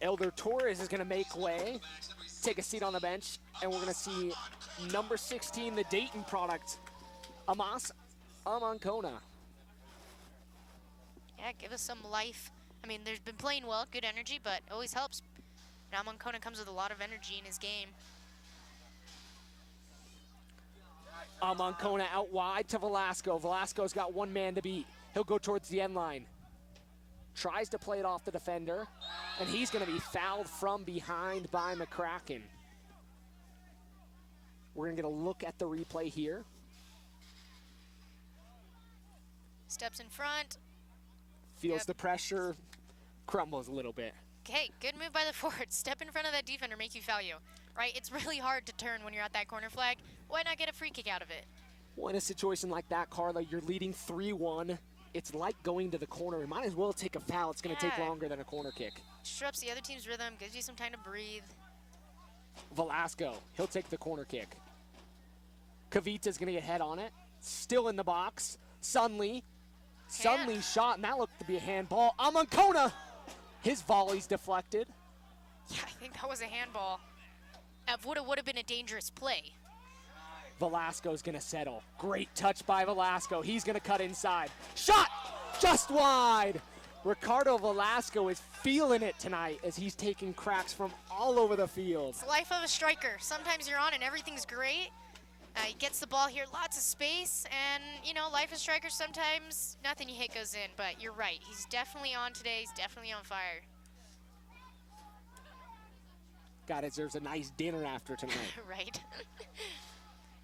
Elder Torres is going to make way, take a seat on the bench, and we're going to see number 16, the Dayton product, Amas Amankona. Yeah, give us some life. I mean, there's been playing well, good energy, but always helps. Now Amankona comes with a lot of energy in his game. Amankona out wide to Velasco. Velasco's got 1 man to beat. He'll go towards the end line. Tries to play it off the defender, and he's going to be fouled from behind by McCracken. We're going to get a look at the replay here. Steps in front. Feels the pressure, crumbles a little bit. Okay, good move by the forward. Step in front of that defender, make you foul you. Right, it's really hard to turn when you're at that corner flag. Why not get a free kick out of it? Well, in a situation like that, Carla, you're leading 3-1. It's like going to the corner. You might as well take a foul. It's going to take longer than a corner kick. Disrupts the other team's rhythm, gives you some time to breathe. Velasco, he'll take the corner kick. Kavita's going to get head on it. Still in the box. Sunley shot, and that looked to be a handball. Amankona, his volley's deflected. Yeah, I think that was a handball. That would have been a dangerous play. Velasco's going to settle. Great touch by Velasco. He's going to cut inside. Shot! Just wide! Ricardo Velasco is feeling it tonight as he's taking cracks from all over the field. It's the life of a striker. Sometimes you're on and everything's great. He gets the ball here, lots of space, and, you know, life of striker, sometimes nothing you hit goes in, but you're right. He's definitely on today. He's definitely on fire. God deserves a nice dinner after tonight. Right.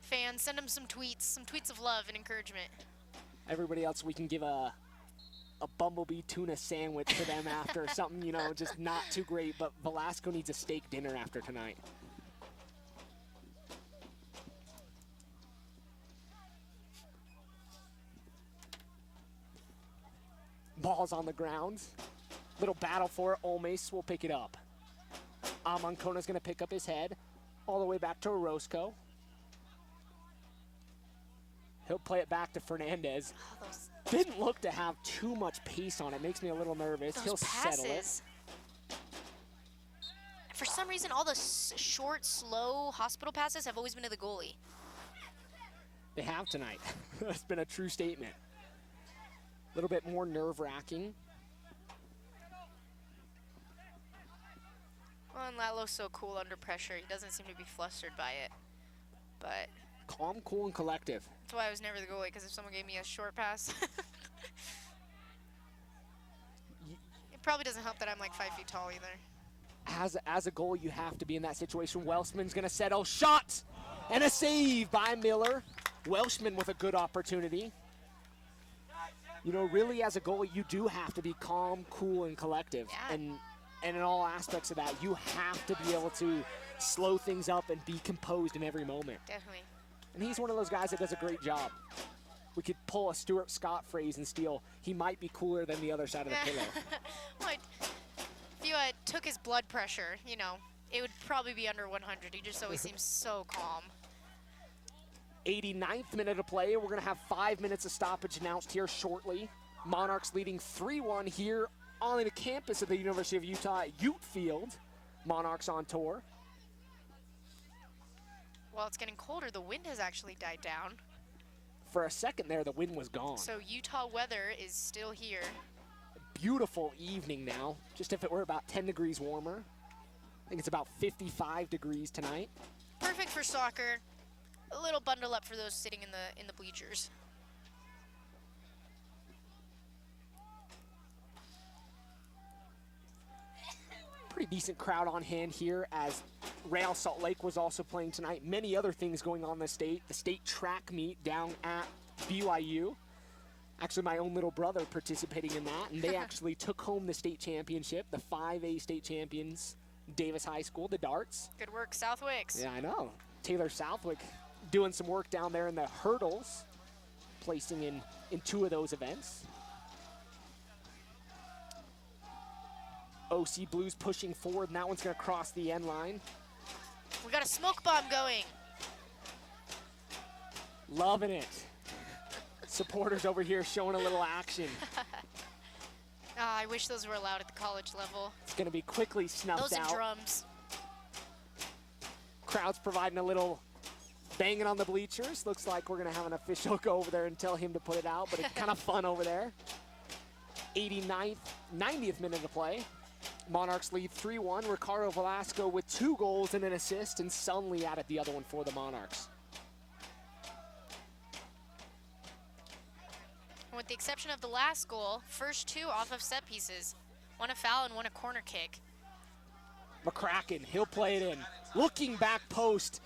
Fans, send him some tweets of love and encouragement. Everybody else, we can give a bumblebee tuna sandwich to them after something, you know, just not too great, but Velasco needs a steak dinner after tonight. Ball's on the ground. Little battle for it. Olmes will pick it up. Amankona's going to pick up his head all the way back to Orozco. He'll play it back to Fernandez. Didn't look to have too much pace on it. Makes me a little nervous. He'll settle it. For some reason, all the short, slow hospital passes have always been to the goalie. They have tonight. That's been a true statement. A little bit more nerve-wracking. Well, and Lalo's so cool under pressure. He doesn't seem to be flustered by it. But calm, cool, and collective. That's why I was never the goalie, because if someone gave me a short pass, it probably doesn't help that I'm like 5 feet tall either. As a goalie, you have to be in that situation. Welshman's going to settle. Shot! And a save by Miller. Welshman with a good opportunity. You know, really as a goalie, you do have to be calm, cool, and collective. Yeah. And in all aspects of that, you have to be able to slow things up and be composed in every moment. Definitely. And he's one of those guys that does a great job. We could pull a Stuart Scott phrase and steal, he might be cooler than the other side of the pillow. Well, if you took his blood pressure, you know, it would probably be under 100. He just always seems so calm. 89th minute of play. We're going to have 5 minutes of stoppage announced here shortly. Monarchs leading 3-1 here on the campus of the University of Utah at Ute Field. Monarchs on tour. Well, it's getting colder. The wind has actually died down. For a second there, the wind was gone. So Utah weather is still here. Beautiful evening now. Just if it were about 10 degrees warmer. I think it's about 55 degrees tonight. Perfect for soccer. A little bundle up for those sitting in the bleachers. Pretty decent crowd on hand here as Real Salt Lake was also playing tonight. Many other things going on in the state. The state track meet down at BYU. Actually, my own little brother participating in that, and they actually took home the state championship, the 5A state champions, Davis High School, the darts. Good work, Southwicks. Yeah, I know. Taylor Southwick doing some work down there in the hurdles, placing in 2 of those events. OC Blues pushing forward, and that one's going to cross the end line. We got a smoke bomb going. Loving it. Supporters over here showing a little action. I wish those were allowed at the college level. It's going to be quickly snuffed Those out. and drums. Crowd's providing a little banging on the bleachers. Looks like we're going to have an official go over there and tell him to put it out, but it's kind of fun over there. 89th, 90th minute of play. Monarchs lead 3-1. Ricardo Velasco with 2 goals and an assist, and Sunley added the other one for the Monarchs. With the exception of the last goal, first 2 off of set pieces. One a foul and one a corner kick. McCracken, he'll play it in. Looking back post.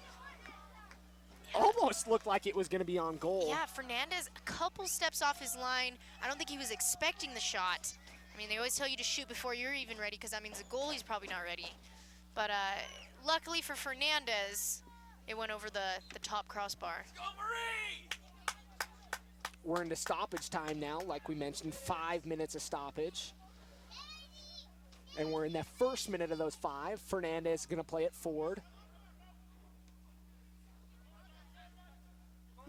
Almost looked like it was going to be on goal. Yeah, Fernandez a couple steps off his line. I don't think he was expecting the shot. I mean, they always tell you to shoot before you're even ready because that means the goalie's probably not ready. But luckily for Fernandez, it went over the top crossbar. We're into stoppage time now, like we mentioned, 5 minutes of stoppage. And we're in the first minute of those 5. Fernandez is going to play it forward.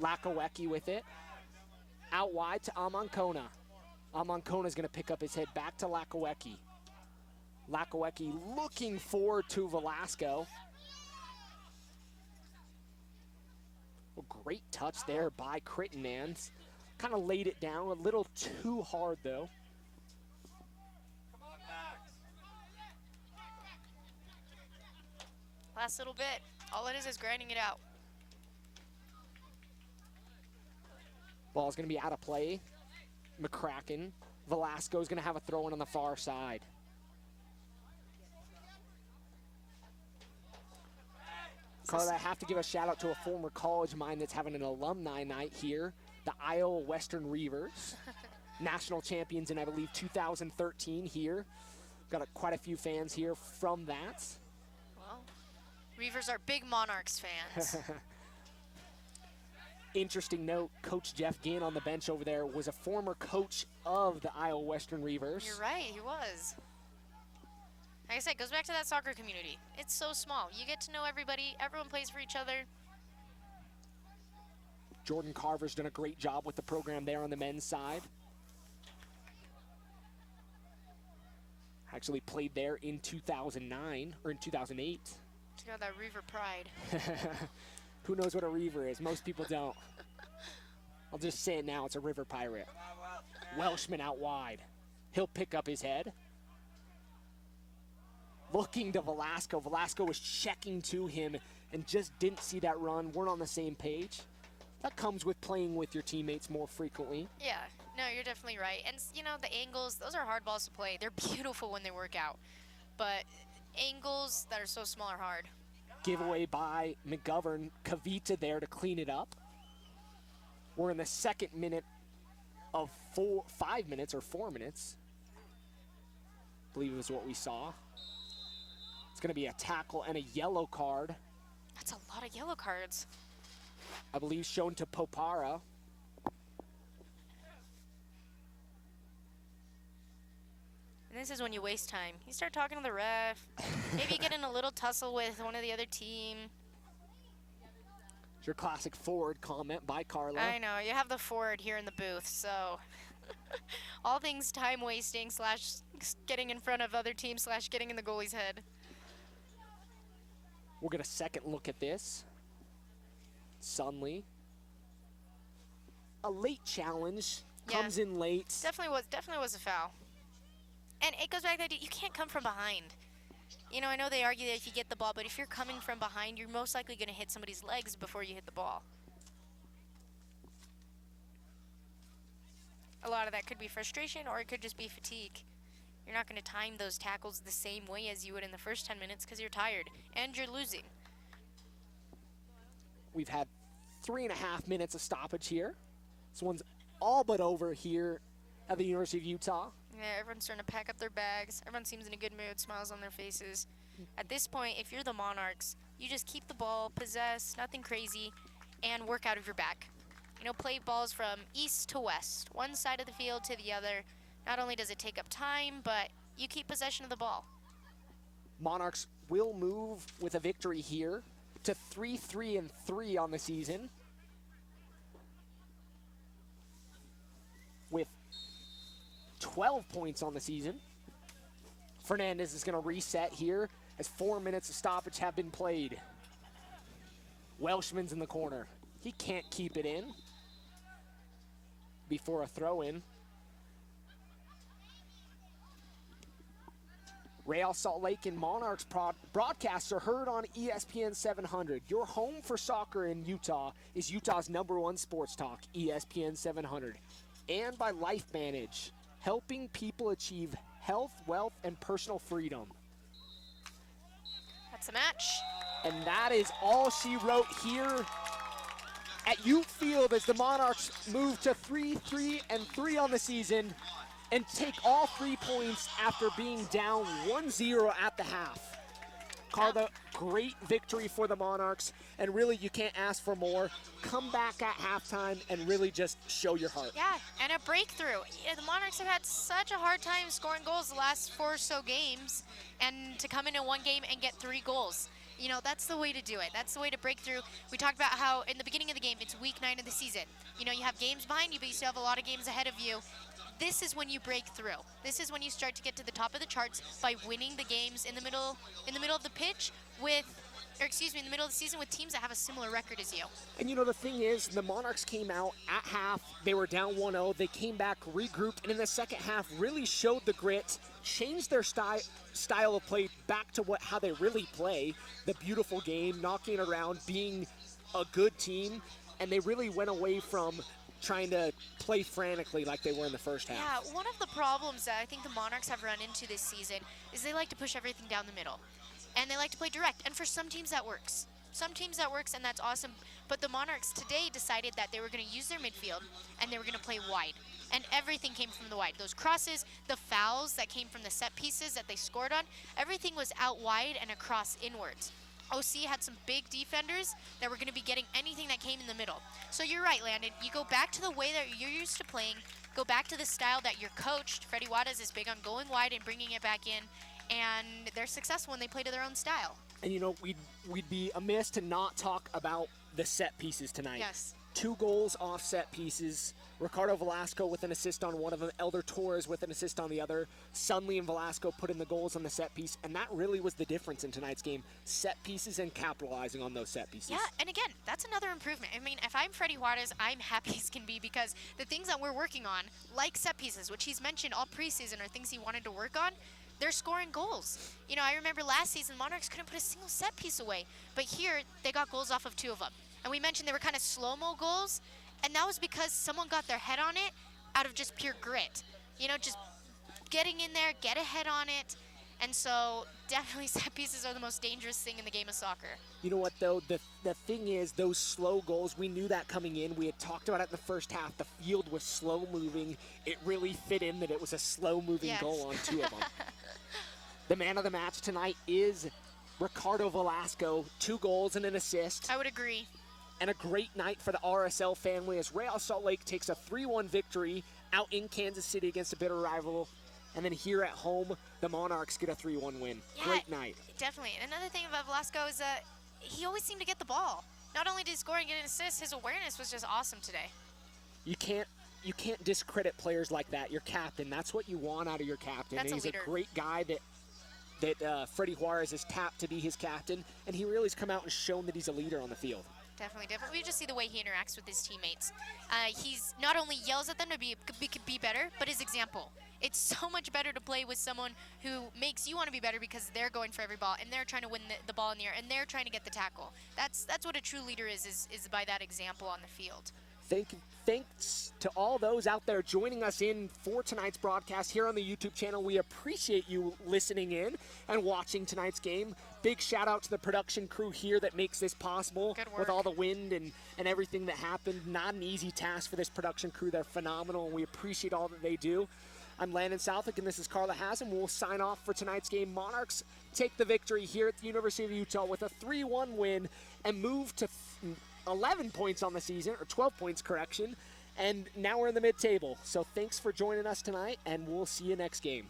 Lakawecki with it. Out wide to Amankona. Amankona's going to pick up his head back to Lakawecki. Lakawecki looking forward to Velasco. A great touch there by Crittenmans. Kind of laid it down a little too hard, though. Last little bit. All it is grinding it out. Ball's going to be out of play. McCracken. Velasco's going to have a throw-in on the far side. Carla, I have to give a shout-out to a former college of mine that's having an alumni night here. The Iowa Western Reavers. National champions in, I believe, 2013 here. Got quite a few fans here from that. Well, Reavers are big Monarchs fans. Interesting note, Coach Jeff Ginn on the bench over there was a former coach of the Iowa Western Reavers. You're right, he was. Like I said, it goes back to that soccer community. It's so small. You get to know everybody. Everyone plays for each other. Jordan Carver's done a great job with the program there on the men's side. Actually played there in 2009, or in 2008. Check out that Reaver pride. Who knows what a Reaver is? Most people don't. I'll just say it now, it's a river pirate. Welshman out wide. He'll pick up his head. Looking to Velasco. Velasco was checking to him and just didn't see that run. Weren't on the same page. That comes with playing with your teammates more frequently. Yeah, no, you're definitely right. And, you know, the angles, those are hard balls to play. They're beautiful when they work out. But angles that are so small are hard. Giveaway by McGovern. Kavita there to clean it up. We're in the second minute of 5 minutes or 4 minutes. I believe it was what we saw. It's going to be a tackle and a yellow card. That's a lot of yellow cards. I believe shown to Popara. And this is when you waste time. You start talking to the ref. Maybe get in a little tussle with one of the other team. It's your classic forward comment by Carla. I know, you have the forward here in the booth, so all things time wasting / getting in front of other teams / getting in the goalie's head. We'll get a second look at this. Sunley. A late challenge. Yeah. Comes in late. Definitely was a foul. And it goes back to that you can't come from behind. You know, I know they argue that if you get the ball, but if you're coming from behind, you're most likely going to hit somebody's legs before you hit the ball. A lot of that could be frustration, or it could just be fatigue. You're not going to time those tackles the same way as you would in the first 10 minutes because you're tired and you're losing. We've had 3.5 minutes of stoppage here. This one's all but over here at the University of Utah. Yeah, everyone's starting to pack up their bags. Everyone seems in a good mood, smiles on their faces. At this point, if you're the Monarchs, you just keep the ball, possess, nothing crazy, and work out of your back. You know, play balls from east to west, one side of the field to the other. Not only does it take up time, but you keep possession of the ball. Monarchs will move with a victory here to 3-3-3 on the season, with 12 points on the season. Fernandez is going to reset here as 4 minutes of stoppage have been played. Welshman's in the corner. He can't keep it in before a throw-in. Real Salt Lake and Monarchs broadcasts are heard on ESPN 700. Your home for soccer in Utah is Utah's #1 sports talk, ESPN 700. And by LifeVantage, helping people achieve health, wealth, and personal freedom. That's a match. And that is all she wrote here at Ute Field as the Monarchs move to 3-3-3 on the season and take all 3 points after being down 1-0 at the half. Carla, great victory for the Monarchs, and really you can't ask for more. Come back at halftime and really just show your heart. Yeah, and a breakthrough. Yeah, the Monarchs have had such a hard time scoring goals the last 4 or so games, and to come into one game and get 3 goals. You know, that's the way to do it. That's the way to break through. We talked about how in the beginning of the game, it's week 9 of the season. You know, you have games behind you, but you still have a lot of games ahead of you. This is when you break through. This is when you start to get to the top of the charts by winning the games in the middle of the pitch with, or excuse me, in the middle of the season with teams that have a similar record as you. And you know, the thing is, the Monarchs came out at half. They were down 1-0. They came back, regrouped, and in the second half really showed the grit, changed their style of play back to how they really play, the beautiful game, knocking it around, being a good team, and they really went away from trying to play frantically like they were in the first half. Yeah, one of the problems that I think the Monarchs have run into this season is they like to push everything down the middle. And they like to play direct. And for some teams that works. Some teams that works, and that's awesome. But the Monarchs today decided that they were going to use their midfield and they were going to play wide. And everything came from the wide. Those crosses, the fouls that came from the set pieces that they scored on, everything was out wide and across inwards. OC had some big defenders that were going to be getting anything that came in the middle. So you're right, Landon. You go back to the way that you're used to playing, go back to the style that you're coached. Freddie Juarez is big on going wide and bringing it back in, and they're successful when they play to their own style. And you know, we'd be amiss to not talk about the set pieces tonight. Yes. 2 goals off set pieces. Ricardo Velasco with an assist on one of them. Elder Torres with an assist on the other. Sunley and Velasco put in the goals on the set piece, and that really was the difference in tonight's game. Set pieces and capitalizing on those set pieces. Yeah, and again, that's another improvement. I mean, if I'm Freddie Juarez, I'm happy as can be because the things that we're working on, like set pieces, which he's mentioned all preseason are things he wanted to work on, they're scoring goals. You know, I remember last season, Monarchs couldn't put a single set piece away, but here they got goals off of 2 of them. And we mentioned they were kind of slow-mo goals, and that was because someone got their head on it out of just pure grit. You know, just getting in there, get a head on it. And so definitely set pieces are the most dangerous thing in the game of soccer. You know what, though? The thing is, those slow goals, we knew that coming in. We had talked about it in the first half. The field was slow-moving. It really fit in that it was a slow-moving goal on 2 of them. The man of the match tonight is Ricardo Velasco. 2 goals and an assist. I would agree. And a great night for the RSL family as Real Salt Lake takes a 3-1 victory out in Kansas City against a bitter rival. And then here at home, the Monarchs get a 3-1 win. Yeah, great night. Definitely. And another thing about Velasco is that he always seemed to get the ball. Not only did he score and get an assist, his awareness was just awesome today. You can't discredit players like that. Your captain, that's what you want out of your captain. That's and he's a leader. A great guy that Freddie Juarez has tapped to be his captain, and he really has come out and shown that he's a leader on the field. Definitely different. We just see the way he interacts with his teammates. He's not only yells at them to be better, but his example. It's so much better to play with someone who makes you want to be better because they're going for every ball and they're trying to win the ball in the air and they're trying to get the tackle. That's what a true leader is by that example on the field. Thanks to all those out there joining us in for tonight's broadcast here on the YouTube channel. We appreciate you listening in and watching tonight's game. Big shout out to the production crew here that makes this possible with all the wind and everything that happened. Not an easy task for this production crew. They're phenomenal, and we appreciate all that they do. I'm Landon Southwick, and this is Carla Hassan. We'll sign off for tonight's game. Monarchs take the victory here at the University of Utah with a 3-1 win and move to 11 points on the season, or 12 points, correction. And now we're in the mid-table. So thanks for joining us tonight, and we'll see you next game.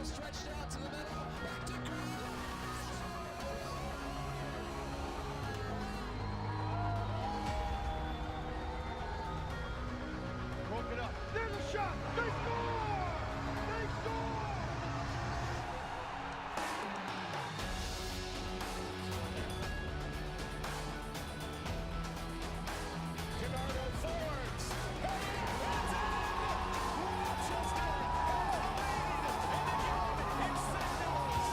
Stretched out to the middle, back to Green. Broke it up. There's a shot. They score! They score! Bernardo Fords. That's it! Rochester has the lead, and again, it's St. Louis.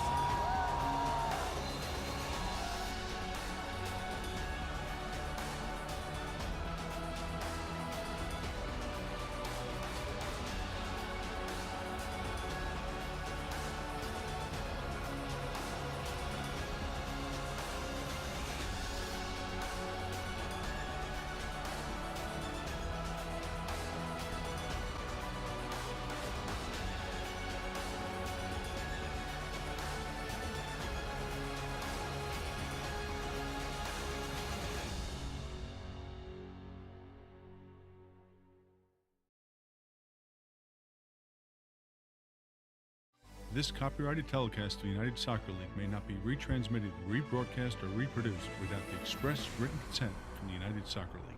This copyrighted telecast of the United Soccer League may not be retransmitted, rebroadcast, or reproduced without the express written consent from the United Soccer League.